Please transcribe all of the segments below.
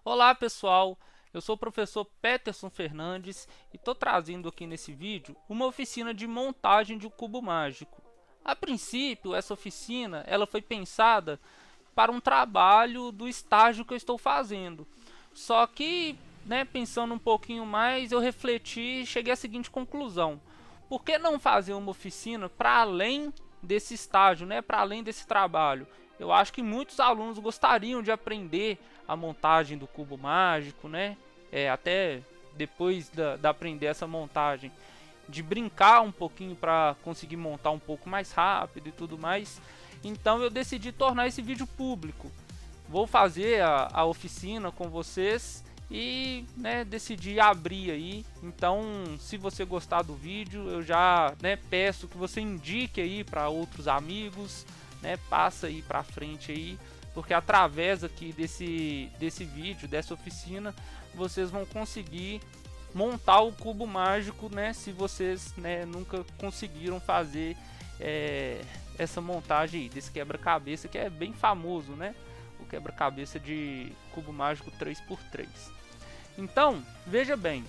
Olá pessoal, eu sou o professor Peterson Fernandes e estou trazendo aqui nesse vídeo uma oficina de montagem de um cubo mágico. A princípio, essa oficina ela foi pensada para um trabalho do estágio que eu estou fazendo. Só que, pensando um pouquinho mais, eu refleti e cheguei à seguinte conclusão: por que não fazer uma oficina para além desse estágio, para além desse trabalho? Eu acho que muitos alunos gostariam de aprender a montagem do cubo mágico, até depois da aprender essa montagem, de brincar um pouquinho para conseguir montar um pouco mais rápido e tudo mais. Então eu decidi tornar esse vídeo público. Vou fazer a oficina com vocês e decidi abrir aí. Então, se você gostar do vídeo, eu já peço que você indique aí para outros amigos, passa aí para frente aí, porque através aqui desse vídeo, dessa oficina, vocês vão conseguir montar o cubo mágico, se vocês nunca conseguiram fazer essa montagem aí, desse quebra-cabeça que é bem famoso, o quebra-cabeça de cubo mágico 3x3. Então, veja bem,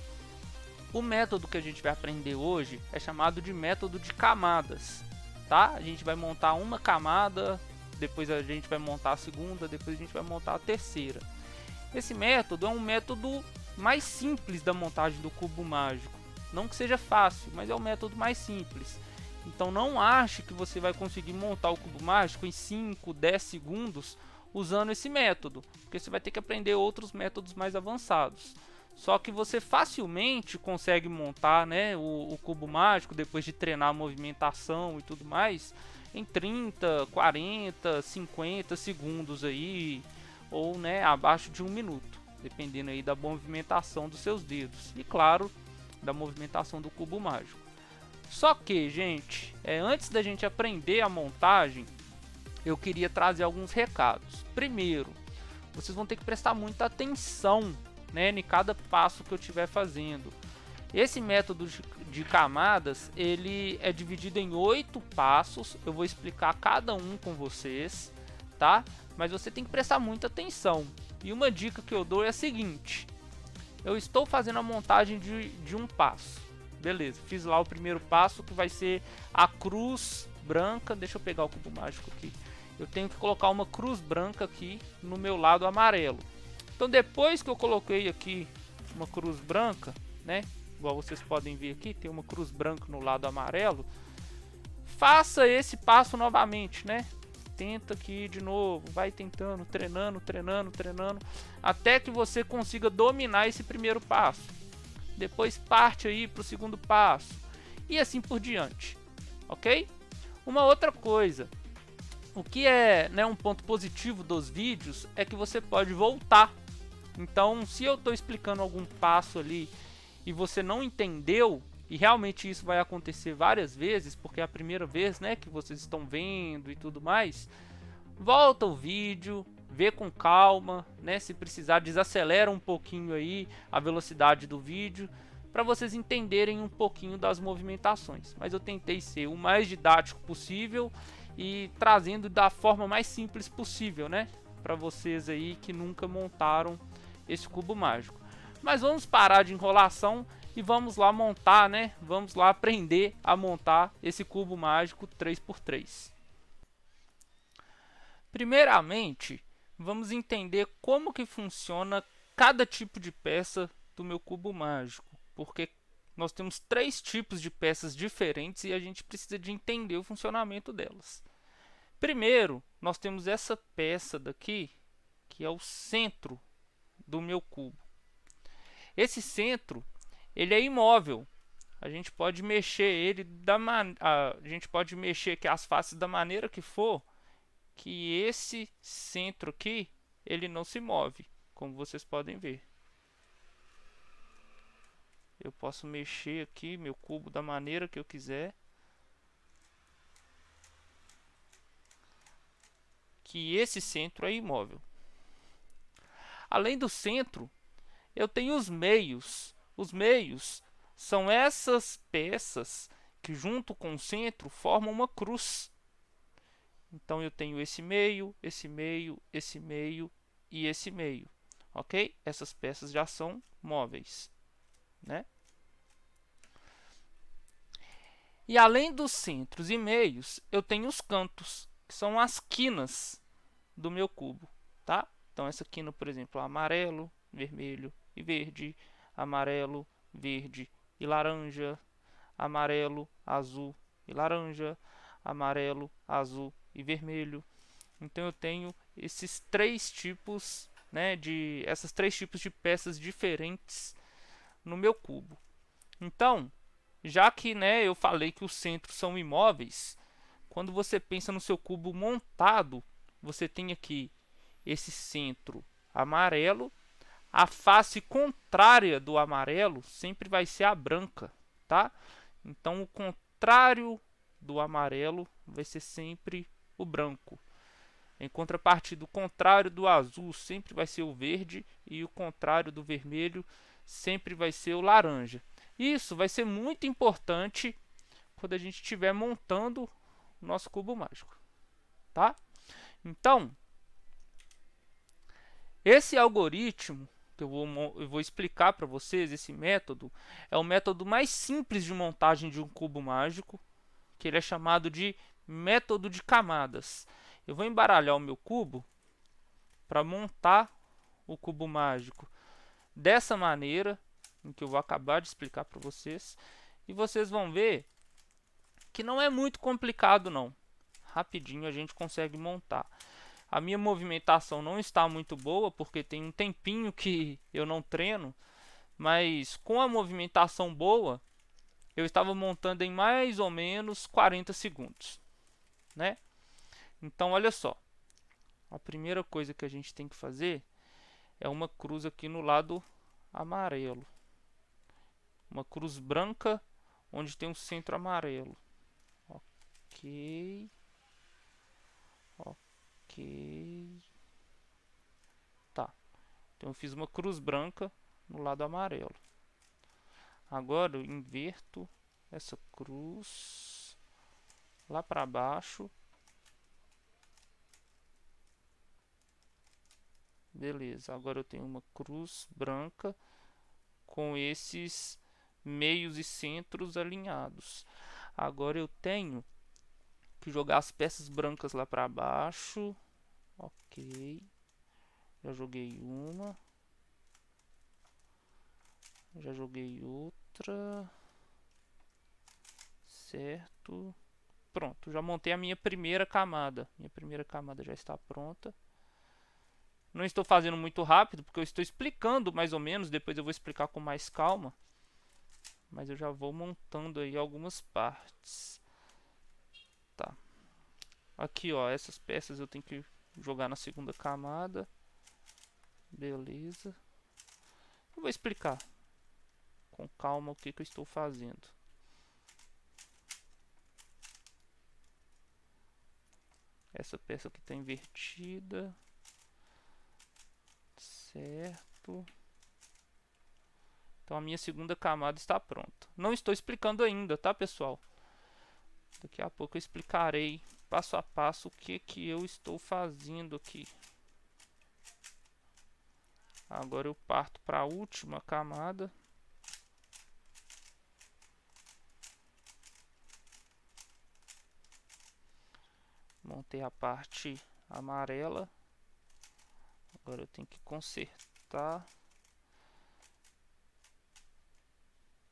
o método que a gente vai aprender hoje é chamado de método de camadas, tá? A gente vai montar uma camada, depois a gente vai montar a segunda, depois a gente vai montar a terceira. Esse método é um método mais simples da montagem do cubo mágico. Não que seja fácil, mas é o método mais simples. Então não ache que você vai conseguir montar o cubo mágico em 5, 10 segundos usando esse método, porque você vai ter que aprender outros métodos mais avançados. Só que você facilmente consegue montar o cubo mágico depois de treinar a movimentação e tudo mais em 30, 40, 50 segundos aí, ou abaixo de 1 minuto, dependendo aí da movimentação dos seus dedos e claro, da movimentação do cubo mágico. Só que, gente, antes da gente aprender a montagem, eu queria trazer alguns recados. Primeiro, vocês vão ter que prestar muita atenção em cada passo que eu estiver fazendo. Esse método de camadas, ele é dividido em 8 passos. Eu vou explicar cada um com vocês, tá? Mas você tem que prestar muita atenção. E uma dica que eu dou é a seguinte: eu estou fazendo a montagem de um passo. Beleza, fiz lá o primeiro passo, que vai ser a cruz branca. Deixa eu pegar o cubo mágico aqui. Eu tenho que colocar uma cruz branca aqui no meu lado amarelo. Então depois que eu coloquei aqui uma cruz branca, igual vocês podem ver aqui, tem uma cruz branca no lado amarelo. Faça esse passo novamente, Tenta aqui de novo, vai tentando, treinando, até que você consiga dominar esse primeiro passo. Depois parte aí para o segundo passo e assim por diante, ok? Uma outra coisa, o que é um ponto positivo dos vídeos é que você pode voltar. Então, se eu estou explicando algum passo ali e você não entendeu, e realmente isso vai acontecer várias vezes, porque é a primeira vez que vocês estão vendo e tudo mais, volta o vídeo, vê com calma, se precisar desacelera um pouquinho aí a velocidade do vídeo, para vocês entenderem um pouquinho das movimentações. Mas eu tentei ser o mais didático possível e trazendo da forma mais simples possível, para vocês aí que nunca montaram esse cubo mágico. Mas vamos parar de enrolação e vamos lá montar, Vamos lá aprender a montar esse cubo mágico 3x3. Primeiramente, vamos entender como que funciona cada tipo de peça do meu cubo mágico, porque nós temos 3 tipos de peças diferentes e a gente precisa de entender o funcionamento delas. Primeiro, nós temos essa peça daqui, que é o centro do meu cubo. Esse centro, ele é imóvel. A gente pode mexer ele a gente pode mexer aqui as faces da maneira que for, que esse centro aqui, ele não se move, como vocês podem ver. Eu posso mexer aqui meu cubo da maneira que eu quiser, que esse centro é imóvel. Além do centro, eu tenho os meios. Os meios são essas peças que junto com o centro formam uma cruz. Então eu tenho esse meio, esse meio, esse meio e esse meio, ok? Essas peças já são móveis, né? E além dos centros e meios, eu tenho os cantos, que são as quinas do meu cubo, tá? Então essa quina, por exemplo, amarelo, vermelho e verde, amarelo, verde e laranja, amarelo, azul e laranja, amarelo, azul e vermelho. Então eu tenho esses três tipos, né, essas três tipos de peças diferentes no meu cubo. Então, já que, né, eu falei que os centros são imóveis, quando você pensa no seu cubo montado, você tem aqui esse centro amarelo. A face contrária do amarelo sempre vai ser a branca, tá? Então o contrário do amarelo vai ser sempre o branco. Em contrapartida, o contrário do azul sempre vai ser o verde e o contrário do vermelho sempre vai ser o laranja. Isso vai ser muito importante quando a gente estiver montando o nosso cubo mágico, tá? Então, esse algoritmo que eu vou explicar para vocês, esse método, é o método mais simples de montagem de um cubo mágico, que ele é chamado de método de camadas. Eu vou embaralhar o meu cubo para montar o cubo mágico dessa maneira, em que eu vou acabar de explicar para vocês, e vocês vão ver que não é muito complicado não. Rapidinho a gente consegue montar. A minha movimentação não está muito boa, porque tem um tempinho que eu não treino, mas com a movimentação boa, eu estava montando em mais ou menos 40 segundos, né? Então, olha só. A primeira coisa que a gente tem que fazer é uma cruz aqui no lado amarelo. Uma cruz branca onde tem um centro amarelo. Ok. Ok. Tá. Então eu fiz uma cruz branca no lado amarelo. Agora eu inverto essa cruz lá para baixo. Beleza, agora eu tenho uma cruz branca com esses meios e centros alinhados. Agora eu tenho que jogar as peças brancas lá para baixo. Ok. Já joguei uma. Já joguei outra. Certo. Pronto, já montei a minha primeira camada. Minha primeira camada já está pronta. Não estou fazendo muito rápido, porque eu estou explicando mais ou menos. Depois eu vou explicar com mais calma. Mas eu já vou montando aí algumas partes. Tá. Aqui, ó, essas peças eu tenho que jogar na segunda camada. Beleza. Eu vou explicar com calma o que eu estou fazendo. Essa peça aqui está invertida. Certo. Então a minha segunda camada está pronta. Não estou explicando ainda, tá, pessoal? Daqui a pouco eu explicarei passo a passo o que eu estou fazendo aqui. Agora eu parto para a última camada. Montei a parte amarela. Agora eu tenho que consertar.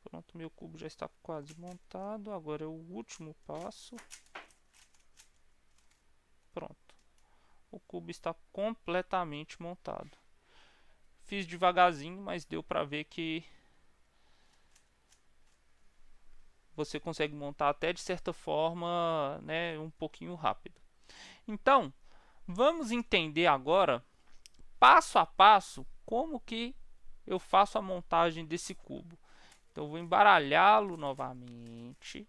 Pronto, meu cubo já está quase montado. Agora é o último passo. Pronto. O cubo está completamente montado. Fiz devagarzinho, mas deu para ver que você consegue montar até de certa forma, né, um pouquinho rápido. Então, vamos entender agora, passo a passo, como que eu faço a montagem desse cubo. Então, eu vou embaralhá-lo novamente.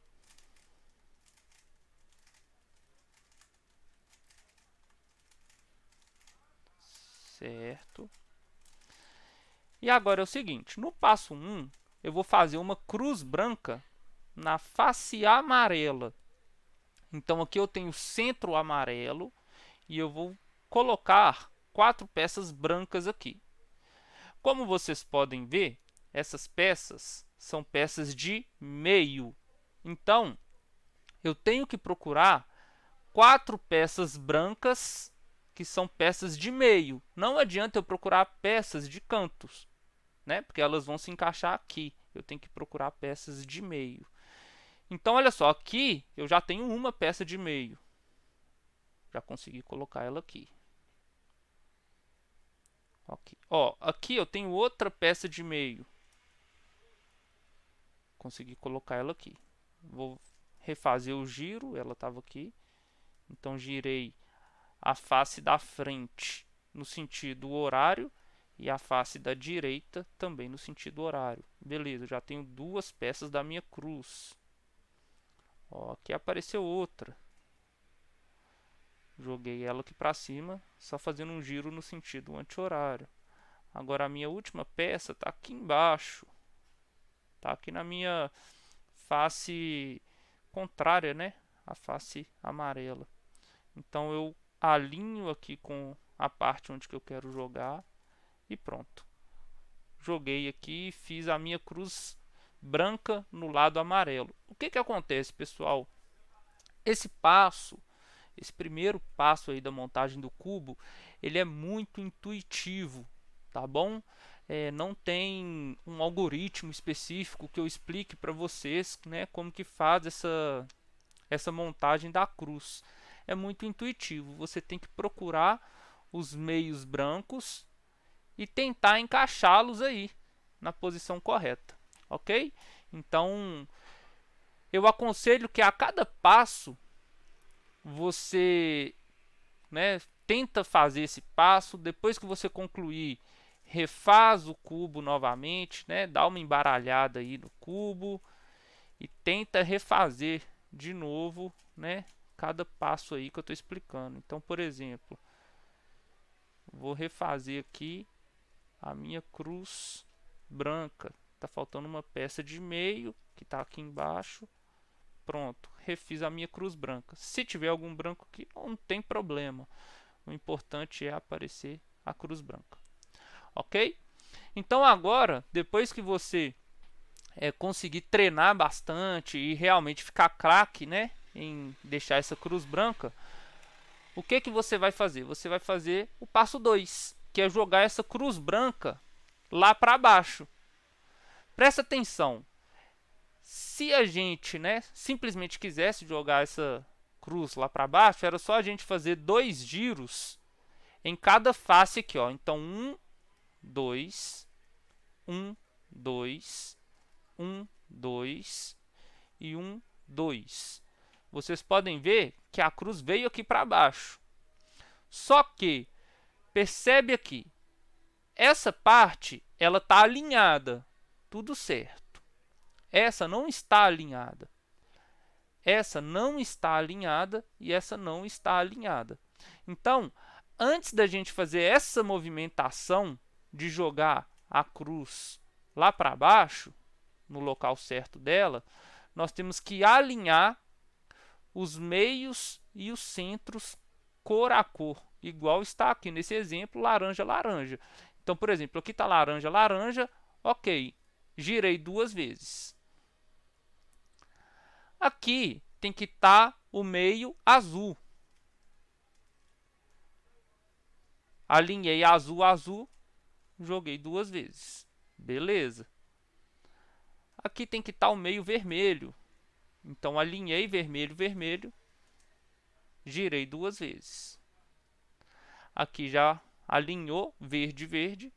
Certo. E agora é o seguinte, no passo 1, eu vou fazer uma cruz branca na face amarela. Então aqui eu tenho o centro amarelo e eu vou colocar 4 peças brancas aqui. Como vocês podem ver, essas peças são peças de meio. Então, eu tenho que procurar 4 peças brancas que são peças de meio. Não adianta eu procurar peças de cantos, né? Porque elas vão se encaixar aqui. Eu tenho que procurar peças de meio. Então, olha só, aqui eu já tenho uma peça de meio. Já consegui colocar ela aqui. Okay. Ó, aqui eu tenho outra peça de meio. Consegui colocar ela aqui. Vou refazer o giro, ela estava aqui. Então, girei a face da frente no sentido horário e a face da direita também no sentido horário. Beleza, já tenho 2 peças da minha cruz. Ó, aqui apareceu outra. Joguei ela aqui para cima, só fazendo um giro no sentido anti-horário. Agora a minha última peça está aqui embaixo. Está aqui na minha face contrária, né? A face amarela. Então eu alinho aqui com a parte onde que eu quero jogar e pronto. Joguei aqui e fiz a minha cruz branca no lado amarelo. O que acontece, pessoal? Esse primeiro passo aí da montagem do cubo, ele é muito intuitivo, tá bom? Não tem um algoritmo específico que eu explique para vocês, né, como que faz essa montagem da cruz. É muito intuitivo, você tem que procurar os meios brancos e tentar encaixá-los aí na posição correta, ok? Então, eu aconselho que a cada passo você, né, tenta fazer esse passo. Depois que você concluir, refaz o cubo novamente, né, dá uma embaralhada aí no cubo e tenta refazer de novo, né, cada passo aí que eu estou explicando. Então, por exemplo, vou refazer aqui a minha cruz branca. Está faltando uma peça de meio que está aqui embaixo. Pronto, refiz a minha cruz branca. Se tiver algum branco aqui, não tem problema. O importante é aparecer a cruz branca. Ok? Então agora, depois que você conseguir treinar bastante e realmente ficar craque, né, em deixar essa cruz branca, o que você vai fazer? Você vai fazer o passo 2, que é jogar essa cruz branca lá para baixo. Presta atenção. Se a gente, né, simplesmente quisesse jogar essa cruz lá para baixo, era só a gente fazer 2 giros em cada face aqui, ó. Então 1, 2, 1, 2, 1, 2 e 1, 2. Vocês podem ver que a cruz veio aqui para baixo. Só que percebe aqui, essa parte ela está alinhada, tudo certo. Essa não está alinhada. Essa não está alinhada e essa não está alinhada. Então, antes da gente fazer essa movimentação de jogar a cruz lá para baixo, no local certo dela, nós temos que alinhar os meios e os centros cor a cor, igual está aqui nesse exemplo, laranja, laranja. Então, por exemplo, aqui está laranja, laranja, ok, girei 2 vezes. Aqui tem que estar o meio azul. Alinhei azul, azul, joguei 2 vezes. Beleza. Aqui tem que estar o meio vermelho. Então, alinhei vermelho, vermelho, girei 2 vezes. Aqui já alinhou verde, verde,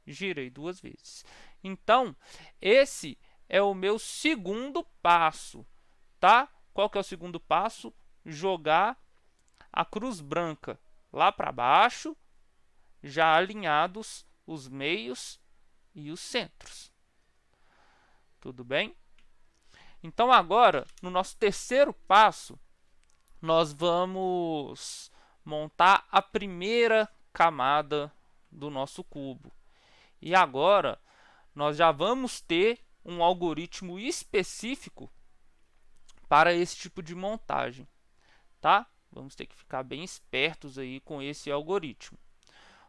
girei 2 vezes. Então, esse é o meu segundo passo, tá? Qual que é o segundo passo? Jogar a cruz branca lá para baixo, já alinhados os meios e os centros. Tudo bem? Então agora, no nosso terceiro passo, nós vamos montar a primeira camada do nosso cubo. E agora, nós já vamos ter um algoritmo específico para esse tipo de montagem, tá? Vamos ter que ficar bem espertos aí com esse algoritmo.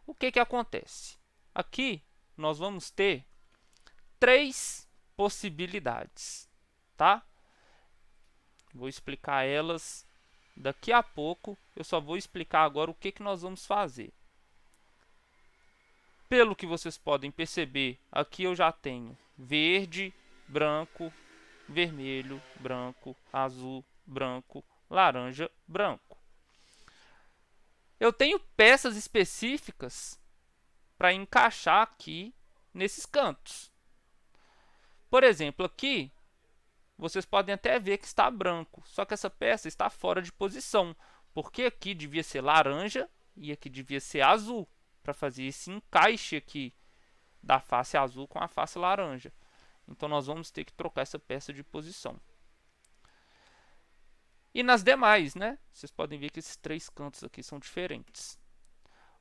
O que acontece? Aqui nós vamos ter 3 possibilidades, tá? Vou explicar elas daqui a pouco. Eu só vou explicar agora o que nós vamos fazer. Pelo que vocês podem perceber, aqui eu já tenho verde, branco, vermelho, branco, azul, branco, laranja, branco. Eu tenho peças específicas para encaixar aqui nesses cantos. Por exemplo, aqui vocês podem até ver que está branco, só que essa peça está fora de posição, porque aqui devia ser laranja e aqui devia ser azul, para fazer esse encaixe aqui da face azul com a face laranja. Então nós vamos ter que trocar essa peça de posição. E nas demais, né? Vocês podem ver que esses 3 cantos aqui são diferentes.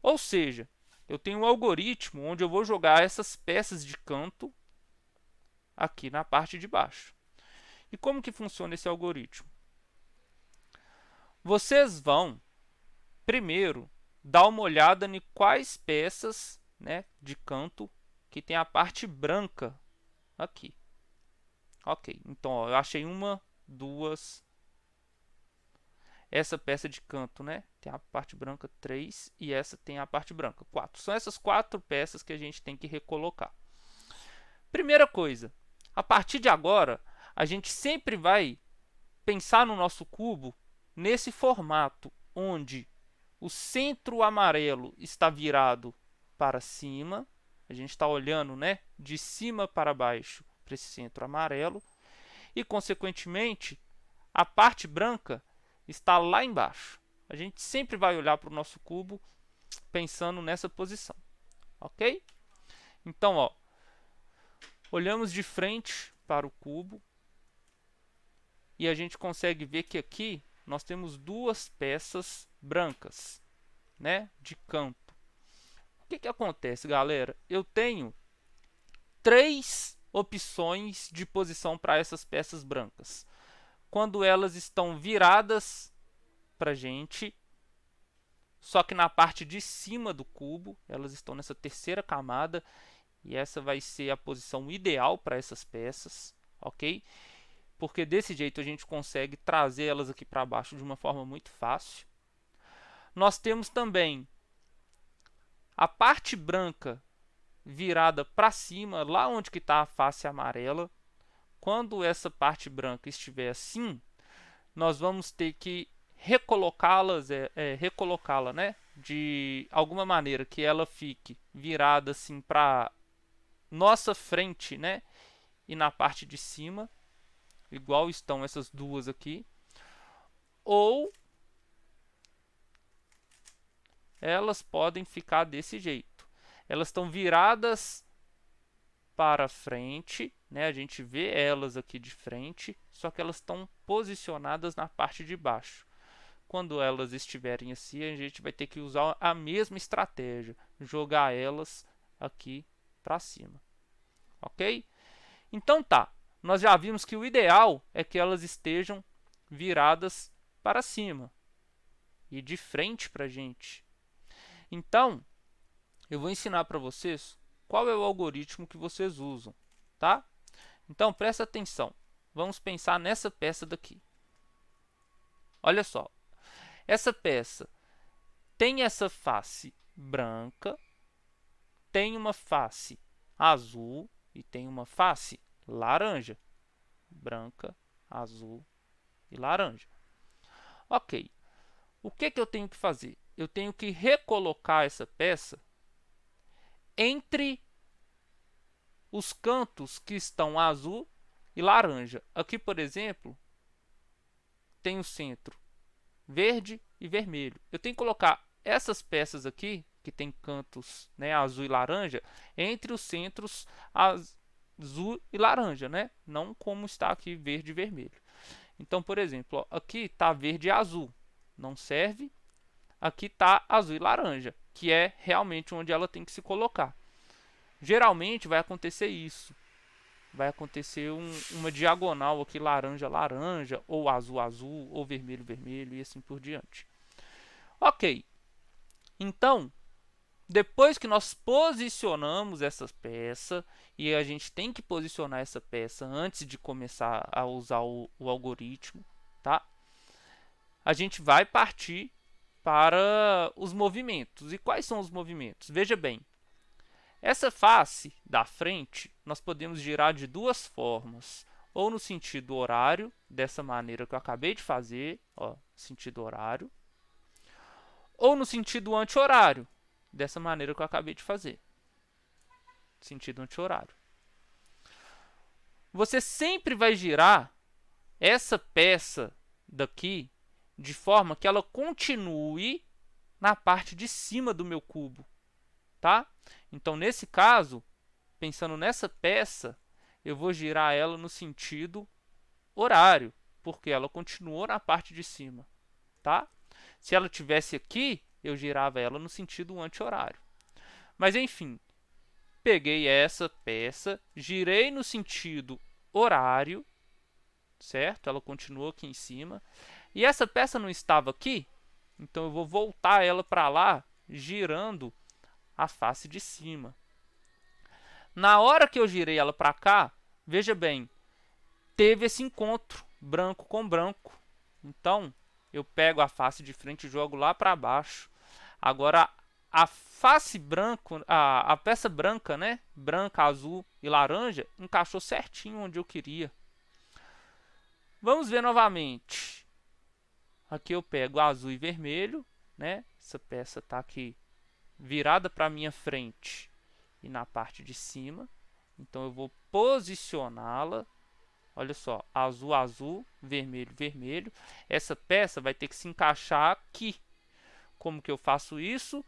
Ou seja, eu tenho um algoritmo onde eu vou jogar essas peças de canto aqui na parte de baixo. E como que funciona esse algoritmo? Vocês vão, primeiro, dar uma olhada em quais peças, né, de canto que tem a parte branca aqui. Ok, então ó, eu achei 1, 2. Essa peça de canto, né, tem a parte branca 3 e essa tem a parte branca 4. São essas 4 peças que a gente tem que recolocar. Primeira coisa, a partir de agora, a gente sempre vai pensar no nosso cubo nesse formato, onde o centro amarelo está virado para cima. A gente está olhando, né, de cima para baixo para esse centro amarelo. E, consequentemente, a parte branca está lá embaixo. A gente sempre vai olhar para o nosso cubo pensando nessa posição. Ok? Então, ó, olhamos de frente para o cubo e a gente consegue ver que aqui nós temos 2 peças brancas, né, de canto. O que acontece, galera? Eu tenho 3 opções de posição para essas peças brancas. Quando elas estão viradas para a gente, só que na parte de cima do cubo, elas estão nessa terceira camada, e essa vai ser a posição ideal para essas peças, ok? Porque desse jeito a gente consegue trazer elas aqui para baixo de uma forma muito fácil. Nós temos também a parte branca virada para cima, lá onde está a face amarela. Quando essa parte branca estiver assim, nós vamos ter que recolocá-la, né, de alguma maneira que ela fique virada assim para nossa frente, né, e na parte de cima, igual estão essas 2 aqui. Ou elas podem ficar desse jeito. Elas estão viradas para frente, né? A gente vê elas aqui de frente, só que elas estão posicionadas na parte de baixo. Quando elas estiverem assim, a gente vai ter que usar a mesma estratégia, jogar elas aqui para cima. Ok? Então tá, nós já vimos que o ideal é que elas estejam viradas para cima e de frente para a gente. Então, eu vou ensinar para vocês qual é o algoritmo que vocês usam, tá? Então, presta atenção. Vamos pensar nessa peça daqui. Olha só. Essa peça tem essa face branca, tem uma face azul e tem uma face laranja. Branca, azul e laranja. Ok. O que eu tenho que fazer? Eu tenho que recolocar essa peça entre os cantos que estão azul e laranja. Aqui, por exemplo, tem o centro verde e vermelho. Eu tenho que colocar essas peças aqui, que tem cantos, né, azul e laranja, entre os centros azul e laranja, né? Não como está aqui verde e vermelho. Então, por exemplo, ó, aqui está verde e azul, não serve. Aqui está azul e laranja, que é realmente onde ela tem que se colocar. Geralmente vai acontecer isso. Vai acontecer uma diagonal aqui laranja, laranja, ou azul, azul, ou vermelho, vermelho e assim por diante. Ok. Então, Depois que nós posicionamos essa peça, e a gente tem que posicionar essa peça antes de começar a usar o algoritmo, tá? A gente vai partir para os movimentos. E quais são os movimentos? Veja bem, essa face da frente nós podemos girar de duas formas, ou no sentido horário, dessa maneira que eu acabei de fazer, ó, sentido horário, ou no sentido anti-horário, dessa maneira que eu acabei de fazer, sentido anti-horário. Você sempre vai girar essa peça daqui de forma que ela continue na parte de cima do meu cubo, tá? Então, nesse caso, pensando nessa peça, eu vou girar ela no sentido horário, porque ela continuou na parte de cima, tá? Se ela tivesse aqui, eu girava ela no sentido anti-horário. Mas enfim, peguei essa peça, girei no sentido horário, certo? Ela continuou aqui em cima. E essa peça não estava aqui, então eu vou voltar ela para lá, girando a face de cima. Na hora que eu girei ela para cá, veja bem, teve esse encontro branco com branco. Então, eu pego a face de frente e jogo lá para baixo. Agora, a face branca, a peça branca, né? Branca, azul e laranja, encaixou certinho onde eu queria. Vamos ver novamente. Aqui eu pego azul e vermelho, né? Essa peça está aqui virada para a minha frente e na parte de cima. Então, eu vou posicioná-la. Olha só, azul, azul, vermelho, vermelho. Essa peça vai ter que se encaixar aqui. Como que eu faço isso?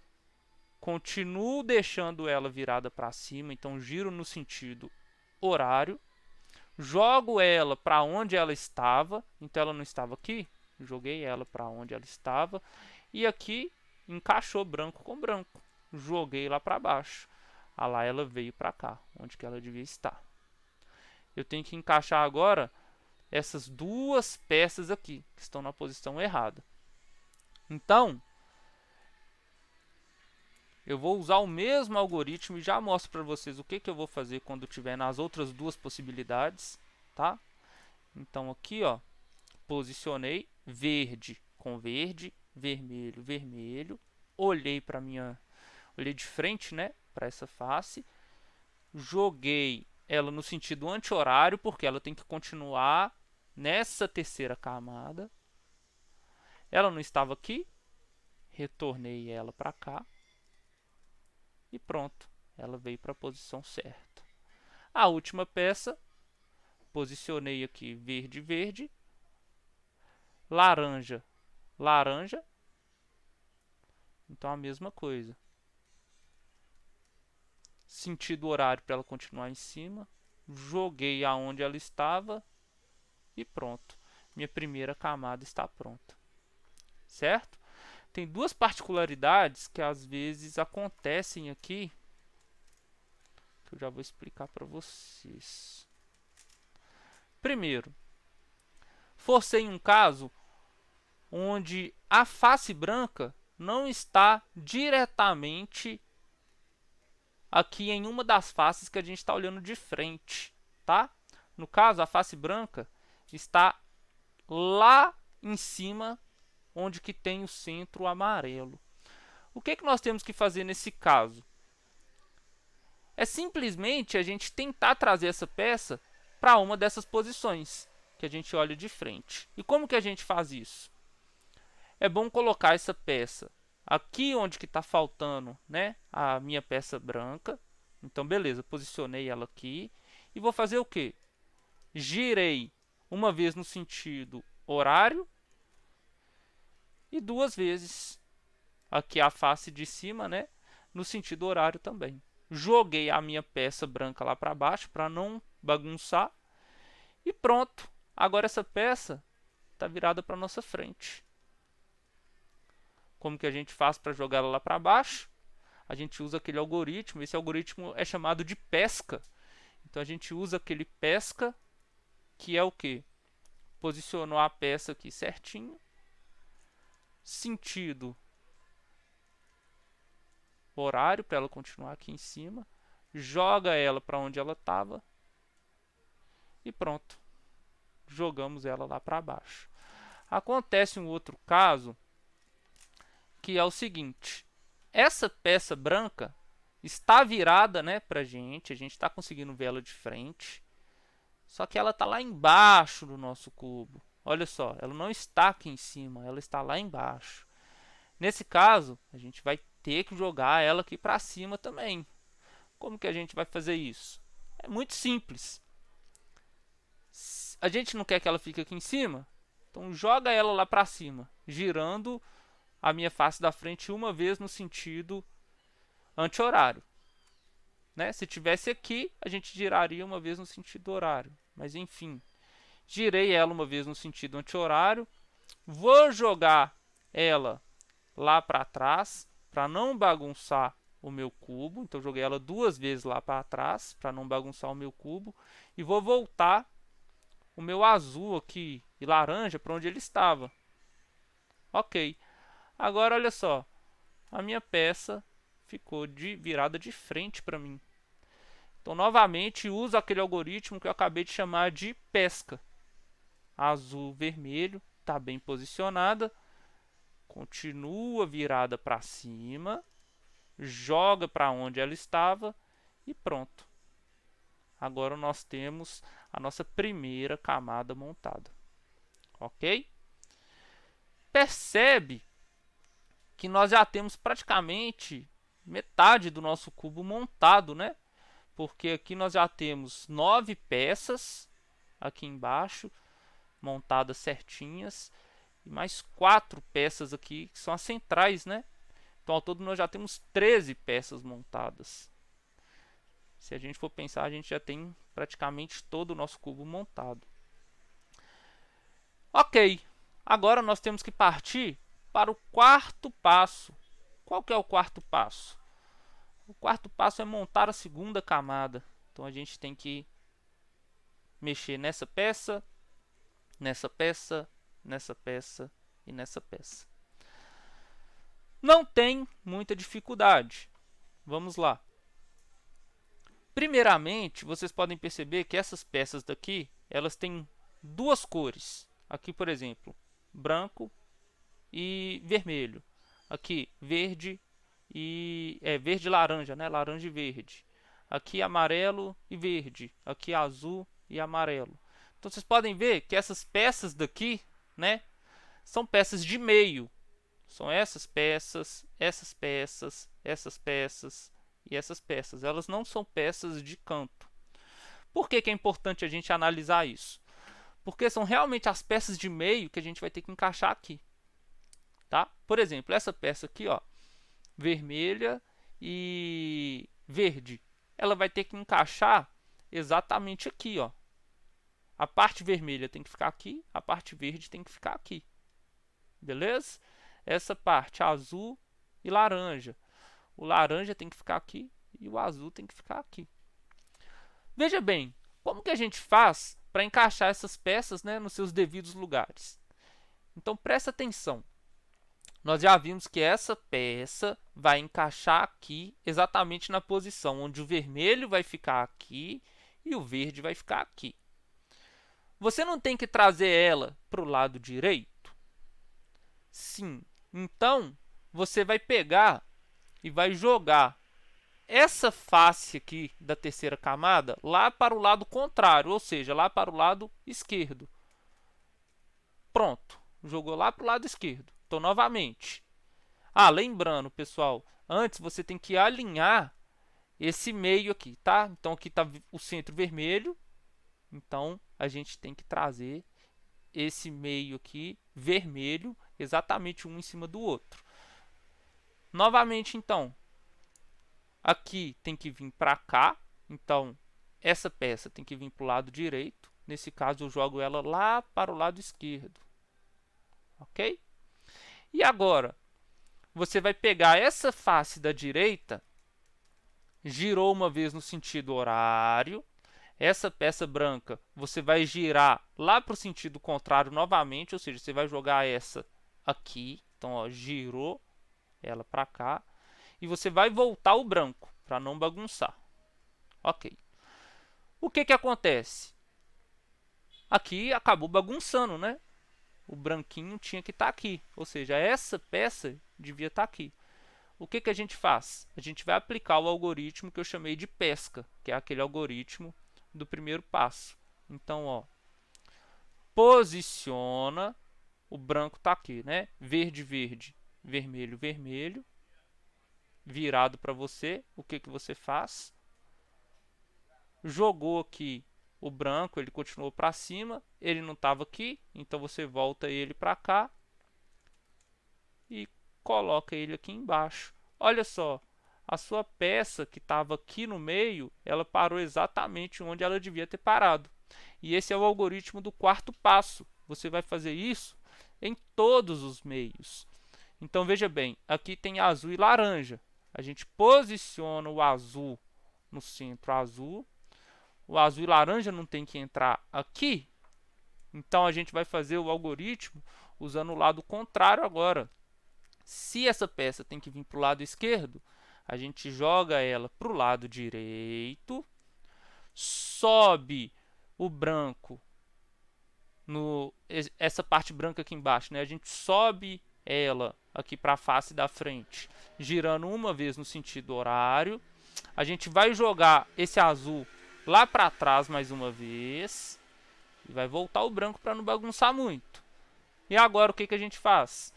Continuo deixando ela virada para cima, então giro no sentido horário. Jogo ela para onde ela estava, então ela não estava aqui. Joguei ela para onde ela estava. E aqui encaixou branco com branco. Joguei lá para baixo. Ah, lá ela veio para cá, onde que ela devia estar. Eu tenho que encaixar agora essas duas peças aqui, que estão na posição errada. Então, eu vou usar o mesmo algoritmo e já mostro para vocês o que eu vou fazer quando tiver nas outras duas possibilidades, tá? Então aqui, ó, posicionei verde com verde, vermelho, vermelho. Olhei para olhei de frente, né, para essa face. Joguei ela no sentido anti-horário, porque ela tem que continuar nessa terceira camada. Ela não estava aqui, retornei ela para cá e pronto, ela veio para a posição certa. A última peça, posicionei aqui verde, verde, laranja, laranja. Então a mesma coisa. Sentido horário para ela continuar em cima. Joguei aonde ela estava e pronto. Minha primeira camada está pronta. Certo? Tem duas particularidades que às vezes acontecem aqui, que eu já vou explicar para vocês. Primeiro, forcei um caso onde a face branca não está diretamente aqui em uma das faces que a gente está olhando de frente, tá? No caso, a face branca está lá em cima, onde que tem o centro amarelo. O que nós temos que fazer nesse caso? É simplesmente a gente tentar trazer essa peça para uma dessas posições que a gente olha de frente. E como que a gente faz isso? É bom colocar essa peça aqui onde que está faltando, né, a minha peça branca. Então, beleza, posicionei ela aqui. E vou fazer o quê? Girei uma vez no sentido horário e duas vezes aqui a face de cima, né, no sentido horário também. Joguei a minha peça branca lá para baixo para não bagunçar. E pronto. Agora essa peça está virada para nossa frente. Como que a gente faz para jogar ela lá para baixo? A gente usa aquele algoritmo. Esse algoritmo é chamado de pesca. Então a gente usa aquele pesca, que é o que? Posicionou a peça aqui certinho. Sentido horário para ela continuar aqui em cima, joga ela para onde ela estava e pronto. Jogamos ela lá para baixo. Acontece um outro caso que é o seguinte: essa peça branca está virada, né, para a gente está conseguindo ver ela de frente, só que ela está lá embaixo do nosso cubo. Olha só, ela não está aqui em cima, ela está lá embaixo. Nesse caso, a gente vai ter que jogar ela aqui para cima também. Como que a gente vai fazer isso? É muito simples. A gente não quer que ela fique aqui em cima, então joga ela lá para cima, girando a minha face da frente uma vez no sentido anti-horário. Né? Se tivesse aqui, a gente giraria uma vez no sentido horário. Mas enfim, girei ela uma vez no sentido anti-horário. Vou jogar ela lá para trás, para não bagunçar o meu cubo. Então, joguei ela duas vezes lá para trás, para não bagunçar o meu cubo. E vou voltar o meu azul aqui e laranja para onde ele estava. Ok. Agora, olha só. A minha peça ficou virada de frente para mim. Então, novamente, uso aquele algoritmo que eu acabei de chamar de pesca. Azul, vermelho, está bem posicionada. Continua virada para cima. Joga para onde ela estava e pronto. Agora nós temos a nossa primeira camada montada. Ok? Percebe que nós já temos praticamente metade do nosso cubo montado, né? Porque aqui nós já temos 9 peças aqui embaixo, montadas certinhas, e mais 4 peças aqui que são as centrais, né? Então, ao todo, nós já temos 13 peças montadas. Se a gente for pensar, a gente já tem praticamente todo o nosso cubo montado. Ok, agora nós temos que partir para o quarto passo. Qual que é o quarto passo? O quarto passo é montar a segunda camada. Então, a gente tem que mexer nessa peça, nessa peça, nessa peça e nessa peça. Não tem muita dificuldade. Vamos lá. Primeiramente, vocês podem perceber que essas peças daqui, elas têm duas cores. Aqui, por exemplo, branco e vermelho. Aqui, verde e verde e laranja, né? Laranja e verde. Aqui, amarelo e verde. Aqui, azul e amarelo. Então, vocês podem ver que essas peças daqui, né, são peças de meio. São essas peças, essas peças, essas peças e essas peças. Elas não são peças de canto. Por que é importante a gente analisar isso? Porque são realmente as peças de meio que a gente vai ter que encaixar aqui. Tá? Por exemplo, essa peça aqui, ó, vermelha e verde. Ela vai ter que encaixar exatamente aqui, ó. A parte vermelha tem que ficar aqui, a parte verde tem que ficar aqui. Beleza? Essa parte azul e laranja. O laranja tem que ficar aqui e o azul tem que ficar aqui. Veja bem, como que a gente faz para encaixar essas peças, né, nos seus devidos lugares? Então, presta atenção. Nós já vimos que essa peça vai encaixar aqui exatamente na posição onde o vermelho vai ficar aqui e o verde vai ficar aqui. Você não tem que trazer ela para o lado direito? Sim. Então, você vai pegar e vai jogar essa face aqui da terceira camada lá para o lado contrário, ou seja, lá para o lado esquerdo. Pronto, jogou lá para o lado esquerdo. Então, novamente. Lembrando, pessoal, antes você tem que alinhar esse meio aqui, tá? Então, aqui está o centro vermelho. Então, a gente tem que trazer esse meio aqui vermelho, exatamente um em cima do outro. Novamente, então, aqui tem que vir para cá. Então, essa peça tem que vir para o lado direito. Nesse caso, eu jogo ela lá para o lado esquerdo. Ok? E agora, você vai pegar essa face da direita, girou uma vez no sentido horário. Essa peça branca, você vai girar lá para o sentido contrário novamente, ou seja, você vai jogar essa aqui. Então, ó, girou ela para cá. e você vai voltar o branco para não bagunçar. Ok. O que acontece? Aqui acabou bagunçando, né? O branquinho tinha que estar aqui, ou seja, essa peça devia estar aqui. O que a gente faz? A gente vai aplicar o algoritmo que eu chamei de pesca, que é aquele algoritmo do primeiro passo. Então, ó, posiciona, o branco está aqui, né? Verde, verde, vermelho, vermelho, virado para você. O que você faz? Jogou aqui o branco, ele continuou para cima, ele não estava aqui, então você volta ele para cá e coloca ele aqui embaixo. Olha só, a sua peça que estava aqui no meio, ela parou exatamente onde ela devia ter parado. E esse é o algoritmo do quarto passo. Você vai fazer isso em todos os meios. Então veja bem, aqui tem azul e laranja. A gente posiciona o azul no centro azul. O azul e laranja não tem que entrar aqui. Então a gente vai fazer o algoritmo usando o lado contrário agora. Se essa peça tem que vir para o lado esquerdo, a gente joga ela para o lado direito, sobe o branco, essa parte branca aqui embaixo, né? A gente sobe ela aqui para a face da frente, girando uma vez no sentido horário. A gente vai jogar esse azul lá para trás mais uma vez e vai voltar o branco para não bagunçar muito. E agora o que a gente faz?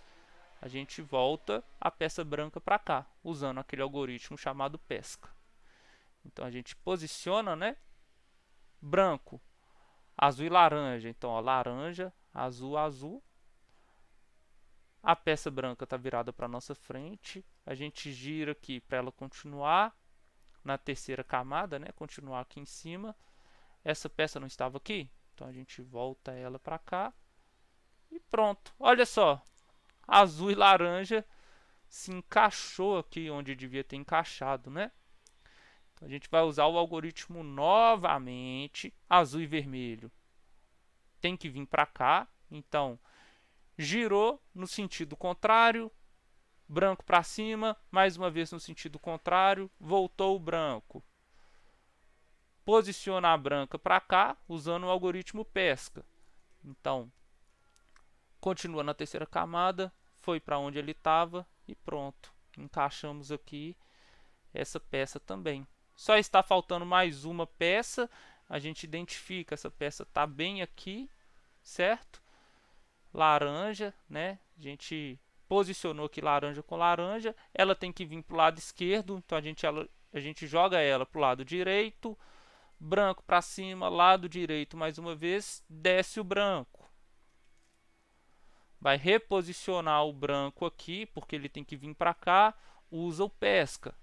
A gente volta a peça branca para cá, usando aquele algoritmo chamado pesca. Então a gente posiciona, né? Branco, azul e laranja. Então, ó, laranja, azul, azul. A peça branca está virada para a nossa frente. A gente gira aqui para ela continuar na terceira camada, né? Continuar aqui em cima. Essa peça não estava aqui, então a gente volta ela para cá. E pronto. Olha só, azul e laranja se encaixou aqui onde devia ter encaixado, né? Então a gente vai usar o algoritmo novamente. Azul e vermelho tem que vir para cá. Então, girou no sentido contrário, branco para cima, mais uma vez no sentido contrário, voltou o branco. Posiciona a branca para cá, usando o algoritmo pesca. Então, continua na terceira camada, foi para onde ele estava e pronto. Encaixamos aqui essa peça também. Só está faltando mais uma peça. A gente identifica, essa peça está bem aqui, certo? Laranja, né? A gente posicionou aqui laranja com laranja. Ela tem que vir para o lado esquerdo, então a gente joga ela para o lado direito. Branco para cima, lado direito mais uma vez, desce o branco. Vai reposicionar o branco aqui, porque ele tem que vir para cá, usa o pesca.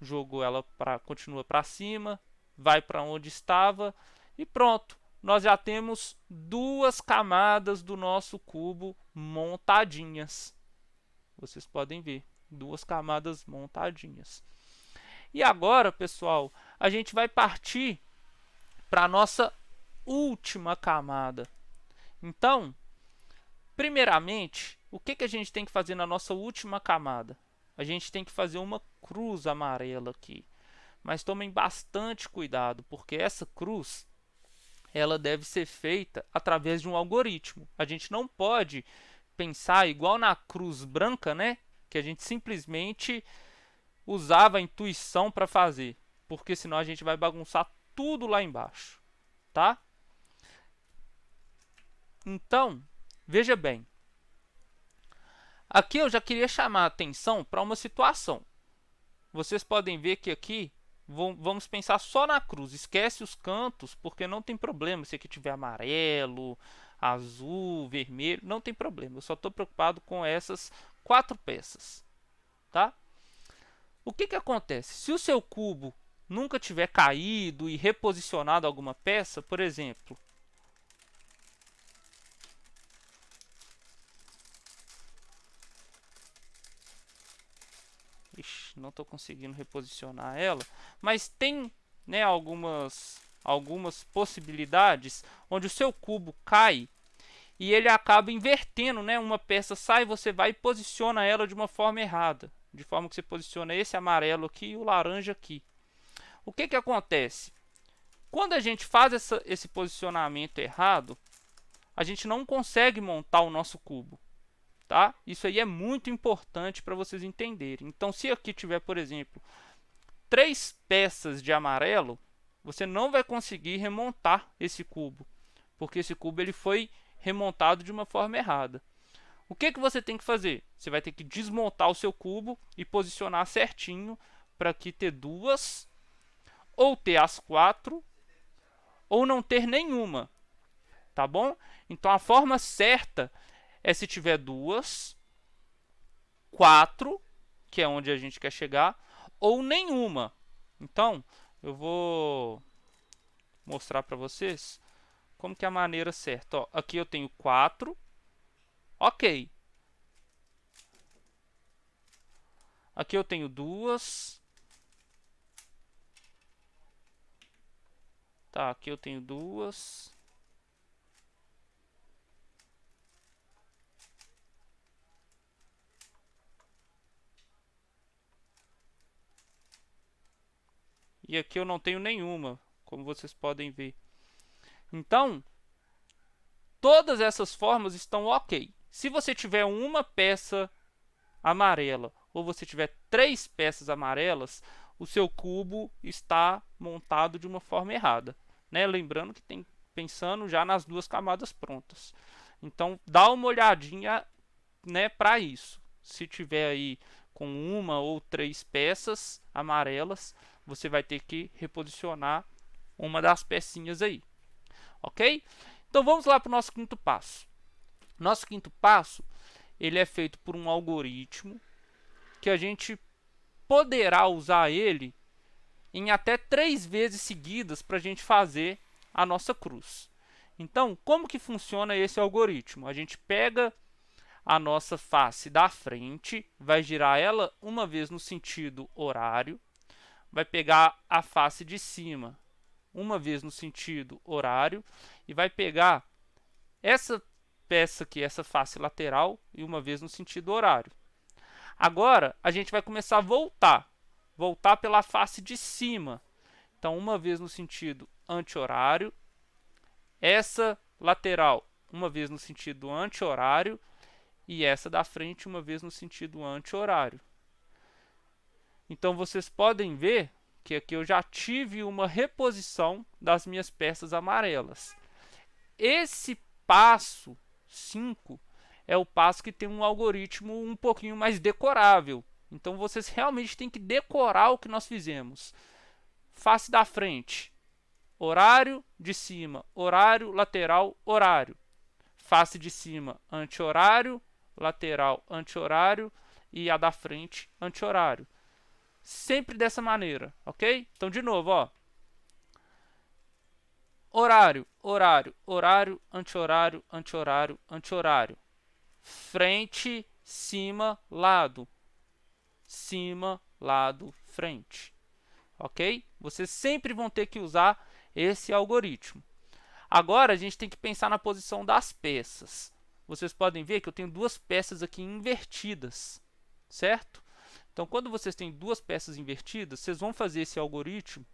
Jogou ela continua para cima, vai para onde estava e pronto. Nós já temos duas camadas do nosso cubo montadinhas. Vocês podem ver, duas camadas montadinhas. E agora, pessoal, a gente vai partir para a nossa última camada. Então, primeiramente, o que a gente tem que fazer na nossa última camada? A gente tem que fazer uma cruz amarela aqui. Mas tomem bastante cuidado, porque essa cruz ela deve ser feita através de um algoritmo. A gente não pode pensar igual na cruz branca, né? Que a gente simplesmente usava a intuição para fazer, porque senão a gente vai bagunçar tudo lá embaixo, tá? Então, veja bem. Aqui eu já queria chamar a atenção para uma situação. Vocês podem ver que aqui vamos pensar só na cruz. Esquece os cantos, porque não tem problema se aqui tiver amarelo, azul, vermelho, não tem problema. Eu só estou preocupado com essas 4 peças, tá? O que acontece? Se o seu cubo nunca tiver caído e reposicionado alguma peça, por exemplo, não estou conseguindo reposicionar ela, mas tem, né, algumas possibilidades onde o seu cubo cai e ele acaba invertendo, né, uma peça sai, você vai e posiciona ela de uma forma errada. de forma que você posiciona esse amarelo aqui e o laranja aqui. O que acontece? Quando a gente faz esse posicionamento errado, a gente não consegue montar o nosso cubo, tá? Isso aí é muito importante para vocês entenderem. Então, se aqui tiver, por exemplo, 3 peças de amarelo, você não vai conseguir remontar esse cubo, porque esse cubo ele foi remontado de uma forma errada. O que você tem que fazer? Você vai ter que desmontar o seu cubo e posicionar certinho para aqui ter 2, ou ter as 4, ou não ter nenhuma, tá bom? Então a forma certa é se tiver 2, 4, que é onde a gente quer chegar, ou nenhuma. Então eu vou mostrar para vocês como que é a maneira certa. Ó, aqui eu tenho 4, ok. Aqui eu tenho 2. Tá, aqui eu tenho 2. E aqui eu não tenho nenhuma, como vocês podem ver. Então, todas essas formas estão ok. Se você tiver uma peça amarela ou você tiver 3 peças amarelas, o seu cubo está montado de uma forma errada, né? Lembrando que tem pensando já nas 2 camadas prontas. Então, dá uma olhadinha, né, para isso. Se tiver aí com 1 ou 3 peças amarelas, você vai ter que reposicionar uma das pecinhas aí, ok? Então vamos lá para o nosso quinto passo. Nosso quinto passo ele é feito por um algoritmo que a gente poderá usar ele em até 3 vezes seguidas para a gente fazer a nossa cruz. Então, como que funciona esse algoritmo? A gente pega a nossa face da frente, vai girar ela uma vez no sentido horário, vai pegar a face de cima uma vez no sentido horário e vai pegar essa peça aqui, essa face lateral, e uma vez no sentido horário. Agora a gente vai começar a voltar pela face de cima. Então, uma vez no sentido anti-horário, essa lateral uma vez no sentido anti-horário e essa da frente uma vez no sentido anti-horário. Então vocês podem ver que aqui eu já tive uma reposição das minhas peças amarelas. Esse passo 5 é o passo que tem um algoritmo um pouquinho mais decorável. Então vocês realmente têm que decorar o que nós fizemos. Face da frente, horário de cima, horário, lateral, horário. Face de cima, anti-horário, lateral, anti-horário e a da frente, anti-horário. Sempre dessa maneira, ok? Então, de novo, ó. Horário, horário, horário, anti-horário, anti-horário, anti-horário. Frente, cima, lado. Cima, lado, frente. Ok? Vocês sempre vão ter que usar esse algoritmo. Agora, a gente tem que pensar na posição das peças. Vocês podem ver que eu tenho 2 peças aqui invertidas, certo? Então, quando vocês têm 2 peças invertidas, vocês vão fazer esse algoritmo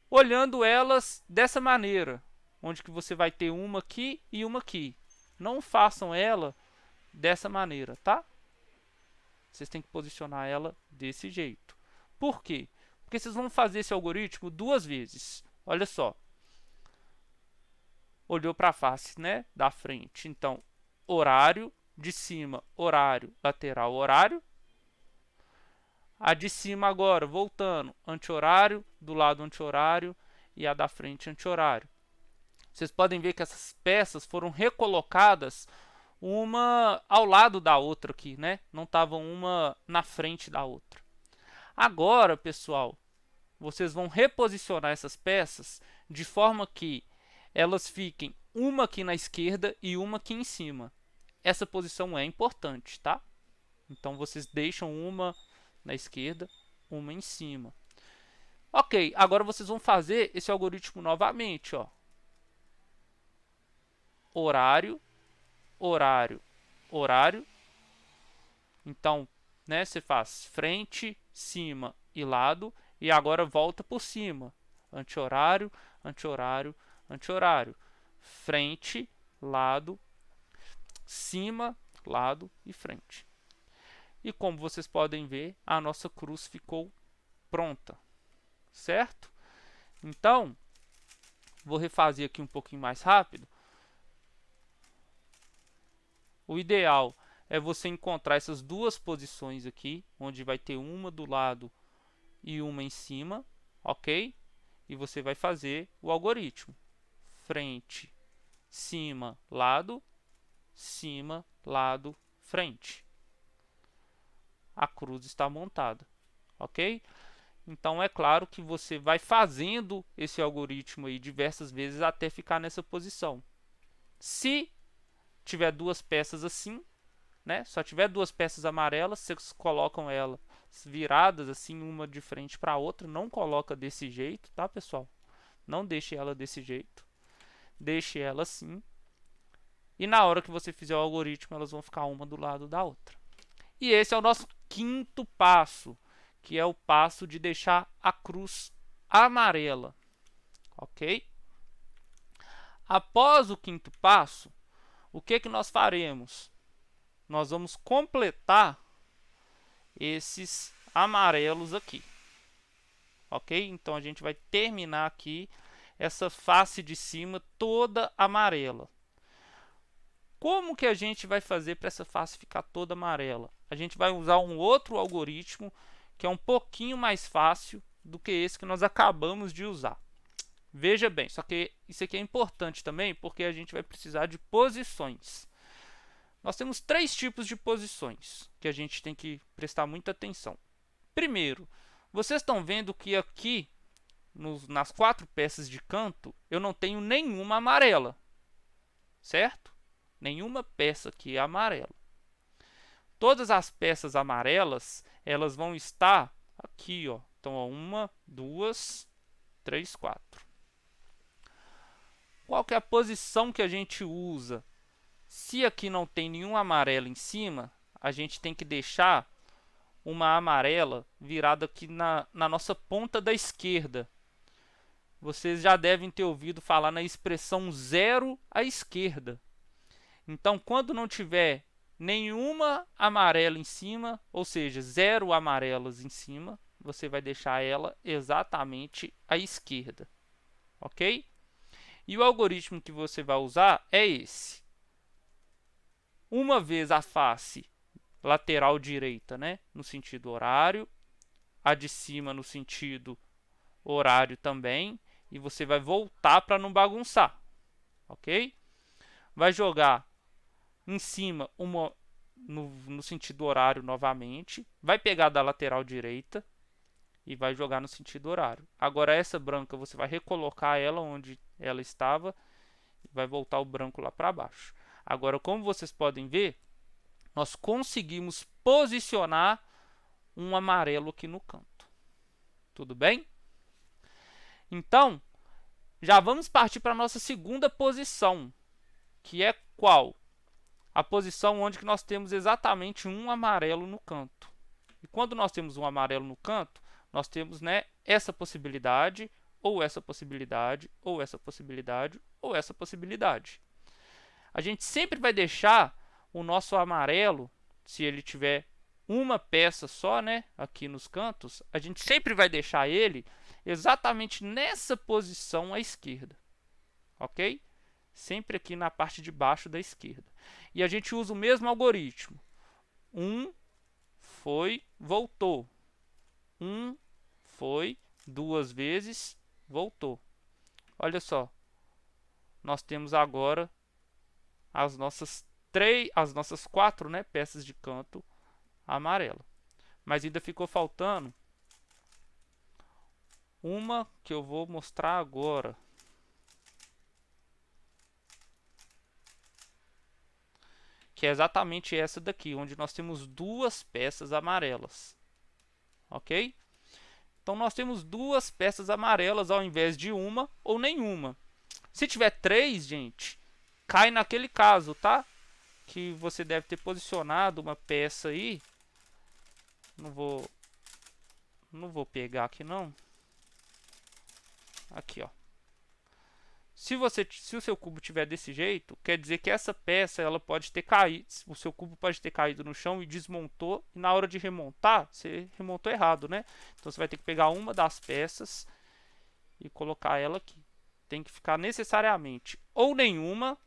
olhando elas dessa maneira, onde que você vai ter uma aqui e uma aqui. Não façam ela dessa maneira, tá? Vocês têm que posicionar ela desse jeito. Por quê? Porque vocês vão fazer esse algoritmo 2 vezes. Olha só. Olhou para a face, né, da frente. Então, horário, de cima, horário, lateral, horário. A de cima agora, voltando, anti-horário, do lado anti-horário e a da frente anti-horário. Vocês podem ver que essas peças foram recolocadas uma ao lado da outra aqui, né? Não estavam uma na frente da outra. Agora, pessoal, vocês vão reposicionar essas peças de forma que elas fiquem uma aqui na esquerda e uma aqui em cima. Essa posição é importante, tá? Então vocês deixam uma na esquerda, uma em cima. Ok, agora vocês vão fazer esse algoritmo novamente, ó. Horário, horário, horário. Então, né? Você faz frente, cima e lado, e agora volta por cima. Anti-horário, anti-horário, anti-horário. Frente, lado, cima, lado e frente. E como vocês podem ver, a nossa cruz ficou pronta, certo? Então, vou refazer aqui um pouquinho mais rápido. O ideal é você encontrar essas duas posições aqui, onde vai ter uma do lado e uma em cima, ok? E você vai fazer o algoritmo. Frente, cima, lado, cima, lado, frente. A cruz está montada, ok? Então é claro que você vai fazendo esse algoritmo aí diversas vezes até ficar nessa posição. Se tiver duas peças assim, né? Só tiver duas peças amarelas, vocês colocam elas viradas assim, uma de frente para a outra. Não coloca desse jeito, tá, pessoal? Não deixe ela desse jeito. Deixe ela assim. E na hora que você fizer o algoritmo, elas vão ficar uma do lado da outra. E esse é o nosso quinto passo, que é o passo de deixar a cruz amarela, ok? Após o quinto passo, o que nós faremos? Nós vamos completar esses amarelos aqui, ok? Então a gente vai terminar aqui essa face de cima toda amarela. Como que a gente vai fazer para essa face ficar toda amarela? A gente vai usar um outro algoritmo que é um pouquinho mais fácil do que esse que nós acabamos de usar. Veja bem, só que isso aqui é importante também porque a gente vai precisar de posições. Nós temos três tipos de posições que a gente tem que prestar muita atenção. Primeiro, vocês estão vendo que aqui nas quatro peças de canto eu não tenho nenhuma amarela, certo? Nenhuma peça aqui é amarela. Todas as peças amarelas elas vão estar aqui, ó. Então, ó, 1, 2, 3, 4. Qual que é a posição que a gente usa? Se aqui não tem nenhum amarelo em cima, a gente tem que deixar uma amarela virada aqui na nossa ponta da esquerda. Vocês já devem ter ouvido falar na expressão zero à esquerda. Então, quando não tiver nenhuma amarela em cima, ou seja, zero amarelas em cima, você vai deixar ela exatamente à esquerda, ok? E o algoritmo que você vai usar é esse. Uma vez a face lateral direita, né, no sentido horário, a de cima no sentido horário também, e você vai voltar para não bagunçar, ok? Vai jogar em cima uma no sentido horário novamente, vai pegar da lateral direita e vai jogar no sentido horário. Agora essa branca você vai recolocar ela onde ela estava e vai voltar o branco lá para baixo. Agora, como vocês podem ver, nós conseguimos posicionar um amarelo aqui no canto. Tudo bem? Então, já vamos partir para a nossa segunda posição, que é qual? A posição onde que nós temos exatamente um amarelo no canto. E quando nós temos um amarelo no canto, nós temos, né, essa possibilidade, ou essa possibilidade, ou essa possibilidade, ou essa possibilidade. A gente sempre vai deixar o nosso amarelo, se ele tiver uma peça só, né, aqui nos cantos, a gente sempre vai deixar ele exatamente nessa posição à esquerda, ok? Sempre aqui na parte de baixo da esquerda. E a gente usa o mesmo algoritmo. 1 foi, voltou. 1 foi, 2 vezes, voltou. Olha só. Nós temos agora as nossas quatro, né, peças de canto amarela. Mas ainda ficou faltando uma que eu vou mostrar agora. Que é exatamente essa daqui, onde nós temos duas peças amarelas, ok? Então nós temos duas peças amarelas ao invés de uma ou nenhuma. Se tiver três, gente, cai naquele caso, tá? Que você deve ter posicionado uma peça aí Não vou pegar aqui não. Aqui, ó. Se o seu cubo tiver desse jeito, quer dizer que essa peça ela pode ter caído, o seu cubo pode ter caído no chão e desmontou, e na hora de remontar, você remontou errado, né? Então você vai ter que pegar uma das peças e colocar ela aqui. Tem que ficar necessariamente ou nenhuma,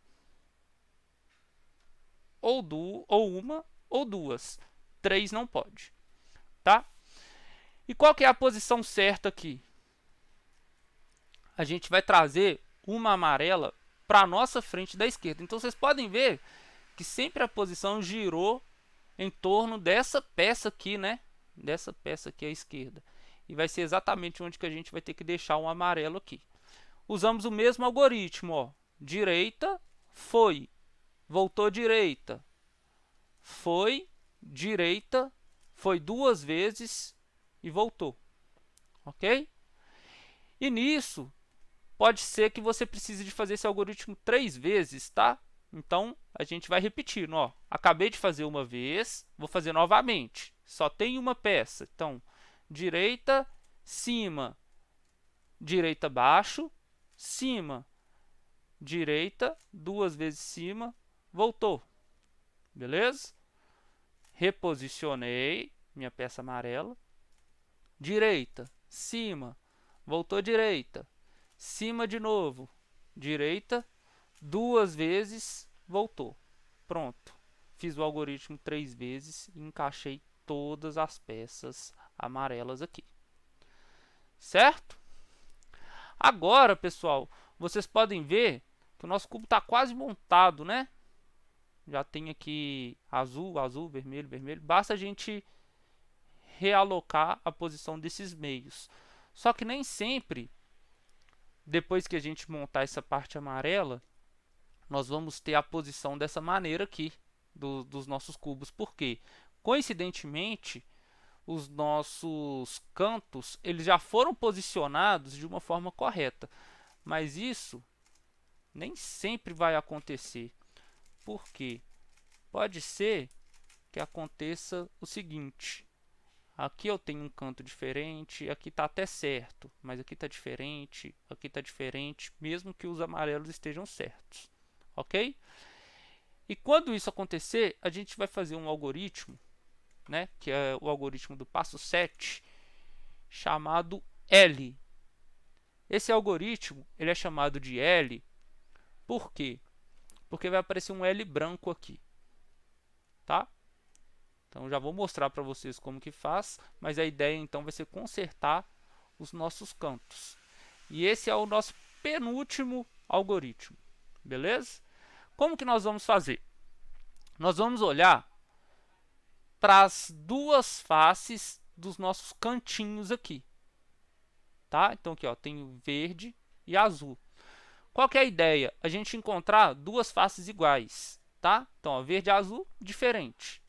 ou uma, ou duas. 3 não pode, tá? E qual que é a posição certa aqui? A gente vai trazer uma amarela para a nossa frente da esquerda. Então vocês podem ver que sempre a posição girou em torno dessa peça aqui, né? Dessa peça aqui à esquerda. E vai ser exatamente onde que a gente vai ter que deixar um amarelo aqui. Usamos o mesmo algoritmo, ó. Direita, foi, voltou direita, foi, direita, foi duas vezes e voltou. Ok? E nisso, pode ser que você precise de fazer esse algoritmo 3 vezes, tá? Então, a gente vai repetindo, ó. Acabei de fazer uma vez, vou fazer novamente. Só tem uma peça. Então, direita, cima, direita, baixo, cima, direita, duas vezes cima, voltou. Beleza? Reposicionei minha peça amarela. Direita, cima, voltou direita, cima de novo, direita, duas vezes, voltou. Pronto. Fiz o algoritmo 3 vezes e encaixei todas as peças amarelas aqui. Certo? Agora, pessoal, vocês podem ver que o nosso cubo está quase montado, né? Já tem aqui azul, azul, vermelho, vermelho. Basta a gente realocar a posição desses meios. Só que nem sempre, depois que a gente montar essa parte amarela, nós vamos ter a posição dessa maneira aqui dos nossos cubos. Por quê? Coincidentemente, os nossos cantos eles já foram posicionados de uma forma correta. Mas isso nem sempre vai acontecer. Por quê? Pode ser que aconteça o seguinte. Aqui eu tenho um canto diferente, aqui está até certo, mas aqui está diferente, mesmo que os amarelos estejam certos, ok? E quando isso acontecer, a gente vai fazer um algoritmo, né, que é o algoritmo do passo 7, chamado L. Esse algoritmo ele é chamado de L, por quê? Porque vai aparecer um L branco aqui, tá? Então já vou mostrar para vocês como que faz, mas a ideia então vai ser consertar os nossos cantos. E esse é o nosso penúltimo algoritmo, beleza? Como que nós vamos fazer? Nós vamos olhar para as duas faces dos nossos cantinhos aqui, tá? Então aqui ó, tem o verde e azul. Qual que é a ideia? A gente encontrar duas faces iguais, tá? Então ó, verde e azul, diferente.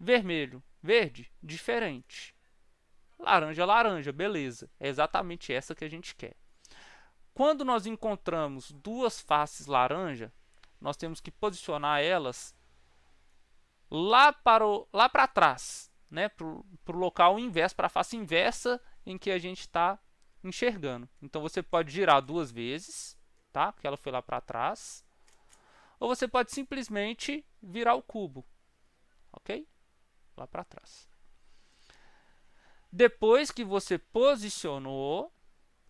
Vermelho, verde, diferente. Laranja, laranja, beleza. É exatamente essa que a gente quer. Quando nós encontramos duas faces laranja, nós temos que posicionar elas lá para trás, né? Para o local inverso, para a face inversa em que a gente está enxergando. Então você pode girar duas vezes, tá? Porque ela foi lá para trás. Ou você pode simplesmente virar o cubo, ok? Lá para trás. Depois que você posicionou,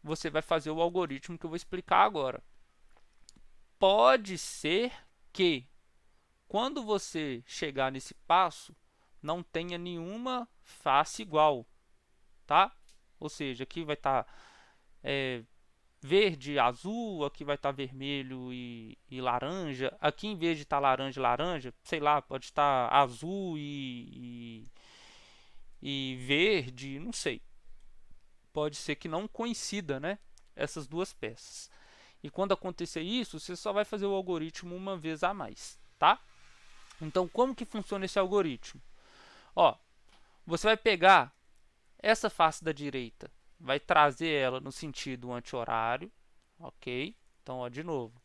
você vai fazer o algoritmo que eu vou explicar agora. Pode ser que, quando você chegar nesse passo, não tenha nenhuma face igual, tá? Ou seja, aqui vai estar verde e azul, aqui vai estar vermelho e laranja. Aqui, em vez de estar laranja e laranja, sei lá, pode estar azul e verde, não sei. Pode ser que não coincida, né, essas duas peças. E quando acontecer isso, você só vai fazer o algoritmo uma vez a mais, tá? Então, como que funciona esse algoritmo? Ó, você vai pegar essa face da direita, vai trazer ela no sentido anti-horário, ok? Então, ó, de novo,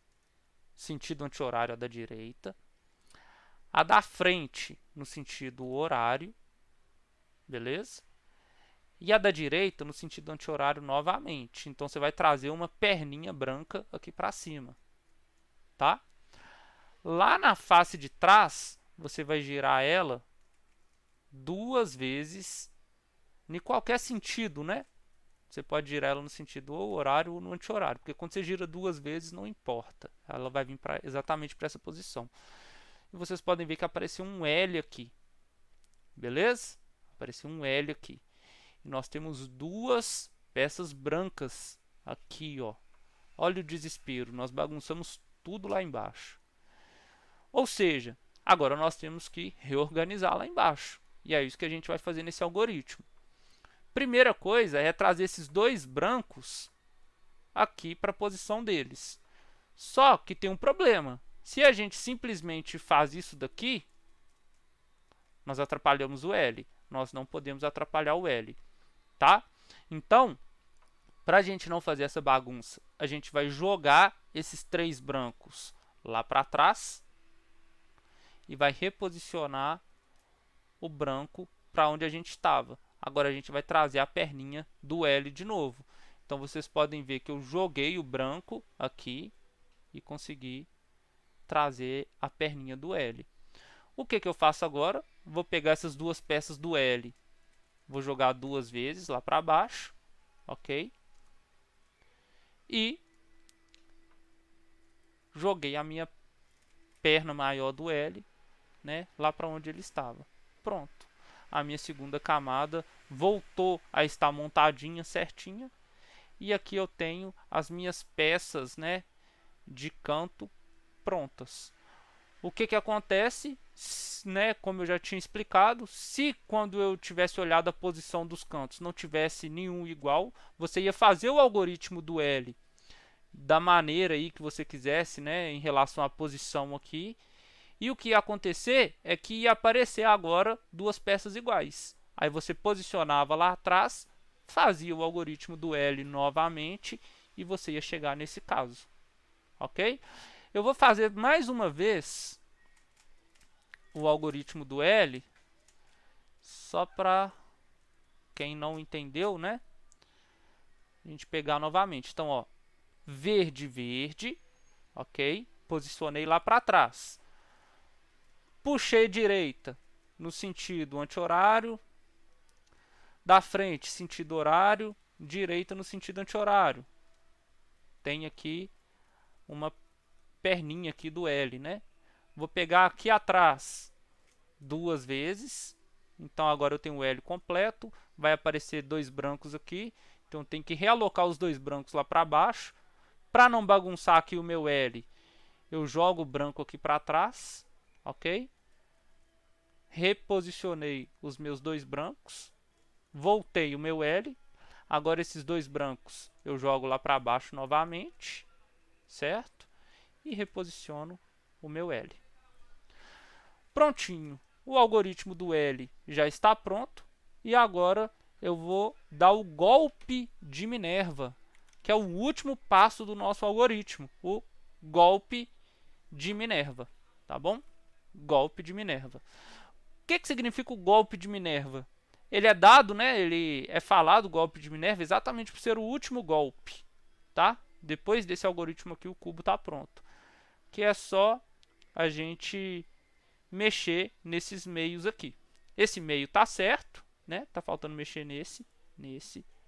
sentido anti-horário é da direita. A da frente no sentido horário, beleza? E a da direita no sentido anti-horário novamente. Então você vai trazer uma perninha branca aqui para cima, tá? Lá na face de trás, você vai girar ela duas vezes em qualquer sentido, né? Você pode girar ela no sentido ou horário ou no anti-horário, porque quando você gira duas vezes não importa, ela vai vir exatamente para essa posição. E vocês podem ver que apareceu um L aqui, beleza? Apareceu um L aqui. E nós temos duas peças brancas aqui, ó. Olha o desespero, nós bagunçamos tudo lá embaixo. Ou seja, agora nós temos que reorganizar lá embaixo. E é isso que a gente vai fazer nesse algoritmo. Primeira coisa é trazer esses dois brancos aqui para a posição deles. Só que tem um problema. Se a gente simplesmente faz isso daqui, nós atrapalhamos o L. Nós não podemos atrapalhar o L, tá? Então, para a gente não fazer essa bagunça, a gente vai jogar esses três brancos lá para trás e vai reposicionar o branco para onde a gente estava. Agora a gente vai trazer a perninha do L de novo. Então vocês podem ver que eu joguei o branco aqui e consegui trazer a perninha do L. O que eu faço agora? Vou pegar essas duas peças do L, vou jogar duas vezes lá para baixo, ok? E joguei a minha perna maior do L, né, lá para onde ele estava. Pronto. A minha segunda camada voltou a estar montadinha certinha. E aqui eu tenho as minhas peças, né, de canto prontas. O que acontece, né, como eu já tinha explicado, se quando eu tivesse olhado a posição dos cantos não tivesse nenhum igual, você ia fazer o algoritmo do L da maneira aí que você quisesse, né, em relação à posição aqui. E o que ia acontecer é que ia aparecer agora duas peças iguais. Aí você posicionava lá atrás, fazia o algoritmo do L novamente e você ia chegar nesse caso, ok? Eu vou fazer mais uma vez o algoritmo do L, só para quem não entendeu, né? A gente pegar novamente. Então, ó, verde, verde, ok? Posicionei lá para trás. Puxei direita no sentido anti-horário, da frente sentido horário, direita no sentido anti-horário. Tem aqui uma perninha aqui do L, né? Vou pegar aqui atrás duas vezes. Então agora eu tenho o L completo, vai aparecer dois brancos aqui. Então tem que realocar os dois brancos lá para baixo. Para não bagunçar aqui o meu L, eu jogo o branco aqui para trás, ok? Reposicionei os meus dois brancos, voltei o meu L, agora esses dois brancos eu jogo lá para baixo novamente, certo? E reposiciono o meu L. Prontinho, o algoritmo do L já está pronto e agora eu vou dar o golpe de Minerva, que é o último passo do nosso algoritmo, o golpe de Minerva, tá bom? Golpe de Minerva. O que significa o golpe de Minerva? Ele é dado, né? Ele é falado, o golpe de Minerva, exatamente por ser o último golpe, tá? Depois desse algoritmo aqui, o cubo está pronto. Que é só a gente mexer nesses meios aqui. Esse meio tá certo, né? Tá faltando mexer nesse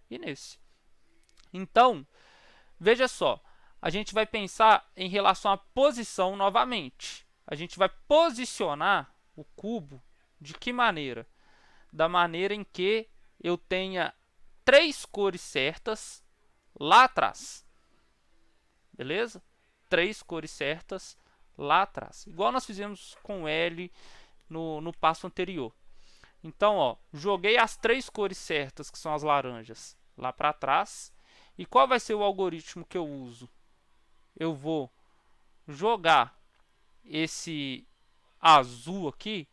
e nesse. Então, veja só, a gente vai pensar em relação à posição novamente. A gente vai posicionar o cubo de que maneira? Da maneira em que eu tenha três cores certas lá atrás. Beleza? Três cores certas lá atrás. Igual nós fizemos com L no passo anterior. Então, ó, joguei as três cores certas, que são as laranjas, lá para trás. E qual vai ser o algoritmo que eu uso? Eu vou jogar esse azul aqui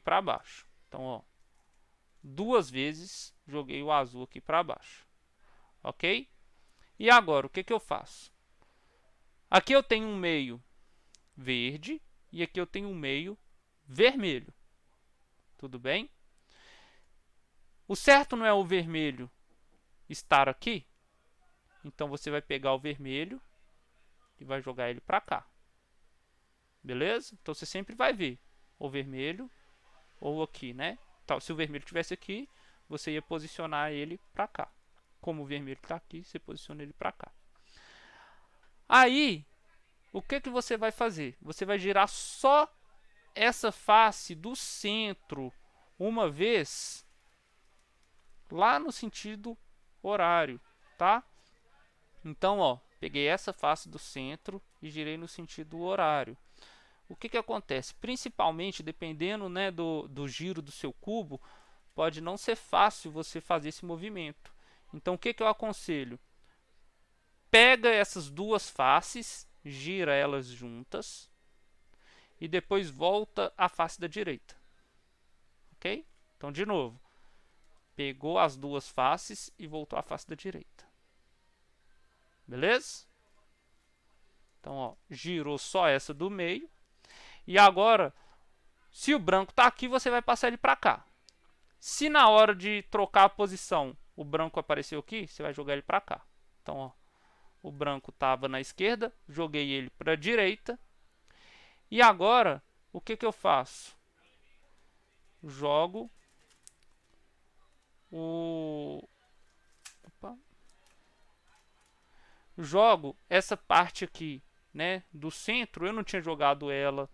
para baixo. Então, ó, duas vezes joguei o azul aqui para baixo, ok? E agora, o que eu faço? Aqui eu tenho um meio verde e aqui eu tenho um meio vermelho. Tudo bem? O certo não é o vermelho estar aqui? Então você vai pegar o vermelho e vai jogar ele para cá. Beleza? Então você sempre vai ver o vermelho ou aqui, né? Então, se o vermelho estivesse aqui, você ia posicionar ele para cá. Como o vermelho está aqui, você posiciona ele para cá. Aí, o que você vai fazer? Você vai girar só essa face do centro uma vez lá no sentido horário, tá? Então, ó, peguei essa face do centro e girei no sentido horário. O que acontece? Principalmente, dependendo, né, do giro do seu cubo, pode não ser fácil você fazer esse movimento. Então, o que eu aconselho? Pega essas duas faces, gira elas juntas e depois volta à face da direita. Ok? Então, de novo, pegou as duas faces e voltou à face da direita. Beleza? Então, ó, girou só essa do meio. E agora, se o branco está aqui, você vai passar ele para cá. Se na hora de trocar a posição o branco apareceu aqui, você vai jogar ele para cá. Então, ó, o branco estava na esquerda, joguei ele para a direita. E agora, o que eu faço? Jogo jogo essa parte aqui, né, do centro. Eu não tinha jogado ela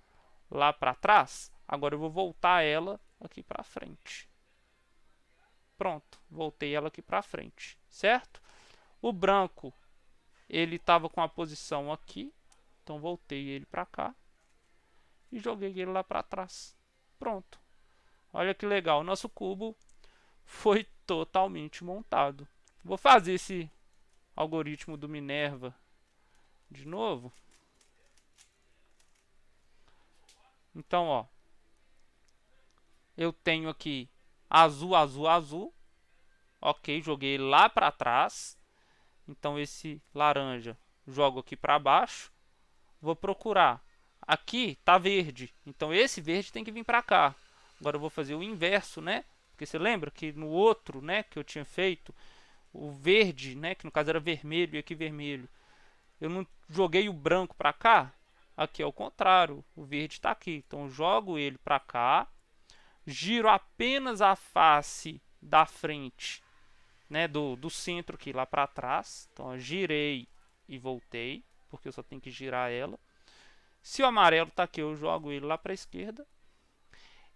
lá para trás. Agora eu vou voltar ela aqui para frente. Pronto, voltei ela aqui para frente, certo? O branco, ele estava com a posição aqui, então voltei ele para cá e joguei ele lá para trás. Pronto. Olha que legal, nosso cubo foi totalmente montado. Vou fazer esse algoritmo do Minerva de novo. Então, ó, eu tenho aqui azul, azul, azul. Ok, joguei ele lá para trás. Então, esse laranja jogo aqui para baixo. Vou procurar. Aqui tá verde. Então, esse verde tem que vir para cá. Agora, eu vou fazer o inverso, né? Porque você lembra que no outro, né, que eu tinha feito, o verde, né, que no caso era vermelho e aqui vermelho, eu não joguei o branco para cá. Aqui é o contrário, o verde está aqui. Então, eu jogo ele para cá, giro apenas a face da frente, né, do centro aqui lá para trás. Então, eu girei e voltei, porque eu só tenho que girar ela. Se o amarelo está aqui, eu jogo ele lá para a esquerda.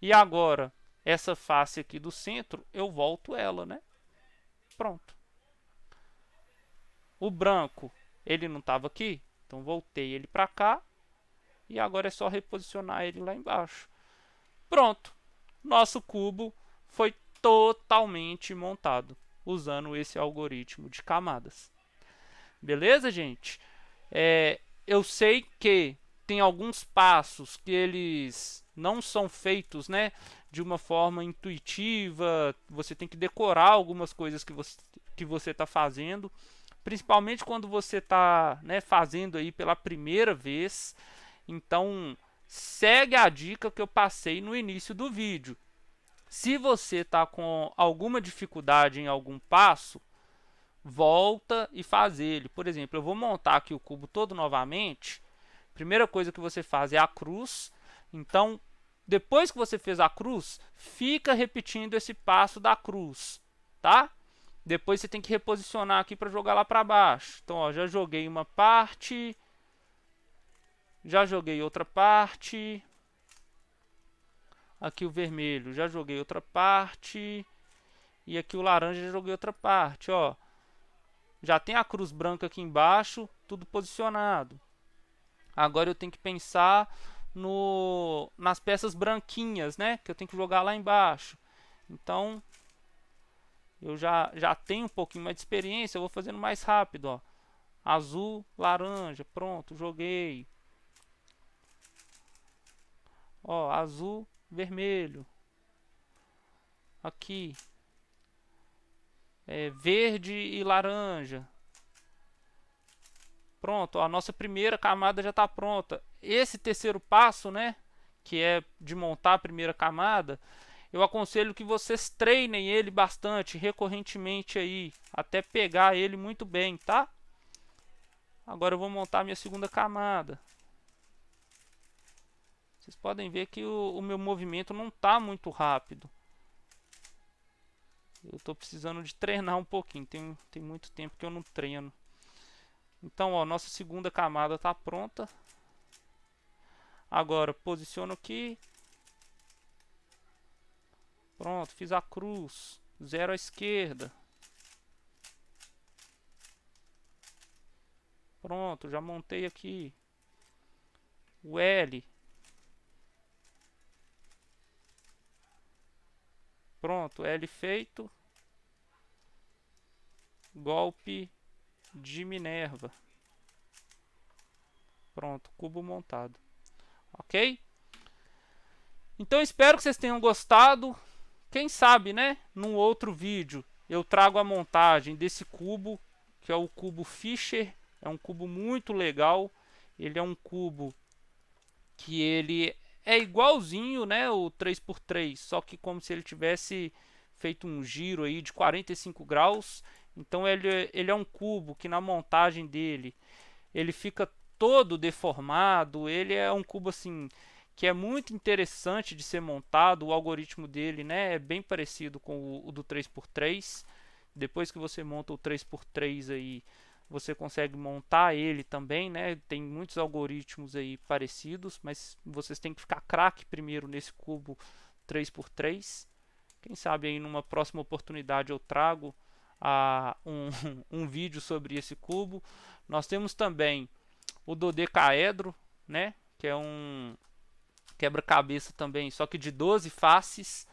E agora, essa face aqui do centro, eu volto ela, né? Pronto. O branco, ele não estava aqui, então voltei ele para cá. E agora é só reposicionar ele lá embaixo. Pronto. Nosso cubo foi totalmente montado usando esse algoritmo de camadas. Beleza, gente? Eu sei que tem alguns passos que eles não são feitos, né, de uma forma intuitiva. Você tem que decorar algumas coisas que você está fazendo, principalmente quando você está, né, fazendo aí pela primeira vez. Então, segue a dica que eu passei no início do vídeo. Se você está com alguma dificuldade em algum passo, volta e faz ele. Por exemplo, eu vou montar aqui o cubo todo novamente. Primeira coisa que você faz é a cruz. Então, depois que você fez a cruz, fica repetindo esse passo da cruz, tá? Depois você tem que reposicionar aqui para jogar lá para baixo. Então, ó, já joguei uma parte, já joguei outra parte. Aqui o vermelho, já joguei outra parte. E aqui o laranja, já joguei outra parte, ó. Já tem a cruz branca aqui embaixo, tudo posicionado. Agora eu tenho que pensar nas peças branquinhas, né? Que eu tenho que jogar lá embaixo. Então, eu já tenho um pouquinho mais de experiência, eu vou fazendo mais rápido, ó. Azul, laranja, pronto, joguei. Ó, azul, vermelho. Aqui. Verde e laranja. Pronto, ó, a nossa primeira camada já está pronta. Esse terceiro passo, né, que é de montar a primeira camada, eu aconselho que vocês treinem ele bastante, recorrentemente aí, até pegar ele muito bem, tá? Agora eu vou montar minha segunda camada. Vocês podem ver que o meu movimento não está muito rápido. Eu estou precisando de treinar um pouquinho, tem muito tempo que eu não treino. Então, ó, nossa segunda camada está pronta. Agora, posiciono aqui. Pronto, fiz a cruz. 0 à esquerda. Pronto, já montei aqui. O L. Pronto, L feito. Golpe de Minerva. Pronto, cubo montado. Ok? Então espero que vocês tenham gostado. Quem sabe, né? Num outro vídeo eu trago a montagem desse cubo, que é o cubo Fischer. É um cubo muito legal. Ele é um cubo que ele é igualzinho, né, o 3x3, só que como se ele tivesse feito um giro aí de 45 graus. Então ele é um cubo que na montagem dele ele fica todo deformado. Ele é um cubo assim que é muito interessante de ser montado. O algoritmo dele, né, é bem parecido com o do 3x3. Depois que você monta o 3x3 aí, você consegue montar ele também, né? Tem muitos algoritmos aí parecidos, mas vocês têm que ficar craque primeiro nesse cubo 3x3. Quem sabe aí numa próxima oportunidade eu trago um vídeo sobre esse cubo. Nós temos também o dodecaedro, né? Que é um quebra-cabeça também, só que de 12 faces,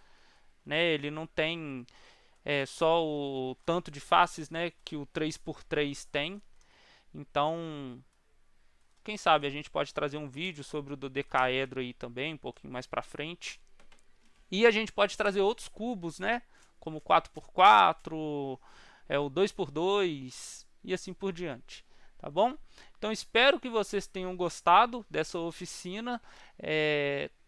né? Ele não tem só o tanto de faces, né, que o 3x3 tem. Então, quem sabe a gente pode trazer um vídeo sobre o dodecaedro aí também, um pouquinho mais para frente. E a gente pode trazer outros cubos, né, como o 4x4, o 2x2 e assim por diante. Tá bom? Então espero que vocês tenham gostado dessa oficina.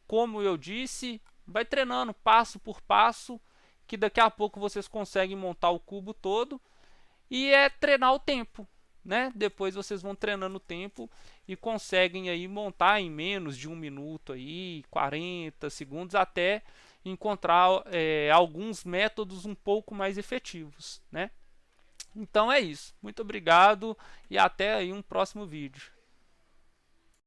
Como eu disse, vai treinando passo por passo, que daqui a pouco vocês conseguem montar o cubo todo. E é treinar o tempo, né? Depois vocês vão treinando o tempo e conseguem aí montar em menos de 1 minuto aí, 40 segundos, até encontrar alguns métodos um pouco mais efetivos, né? Então é isso. Muito obrigado e até aí um próximo vídeo.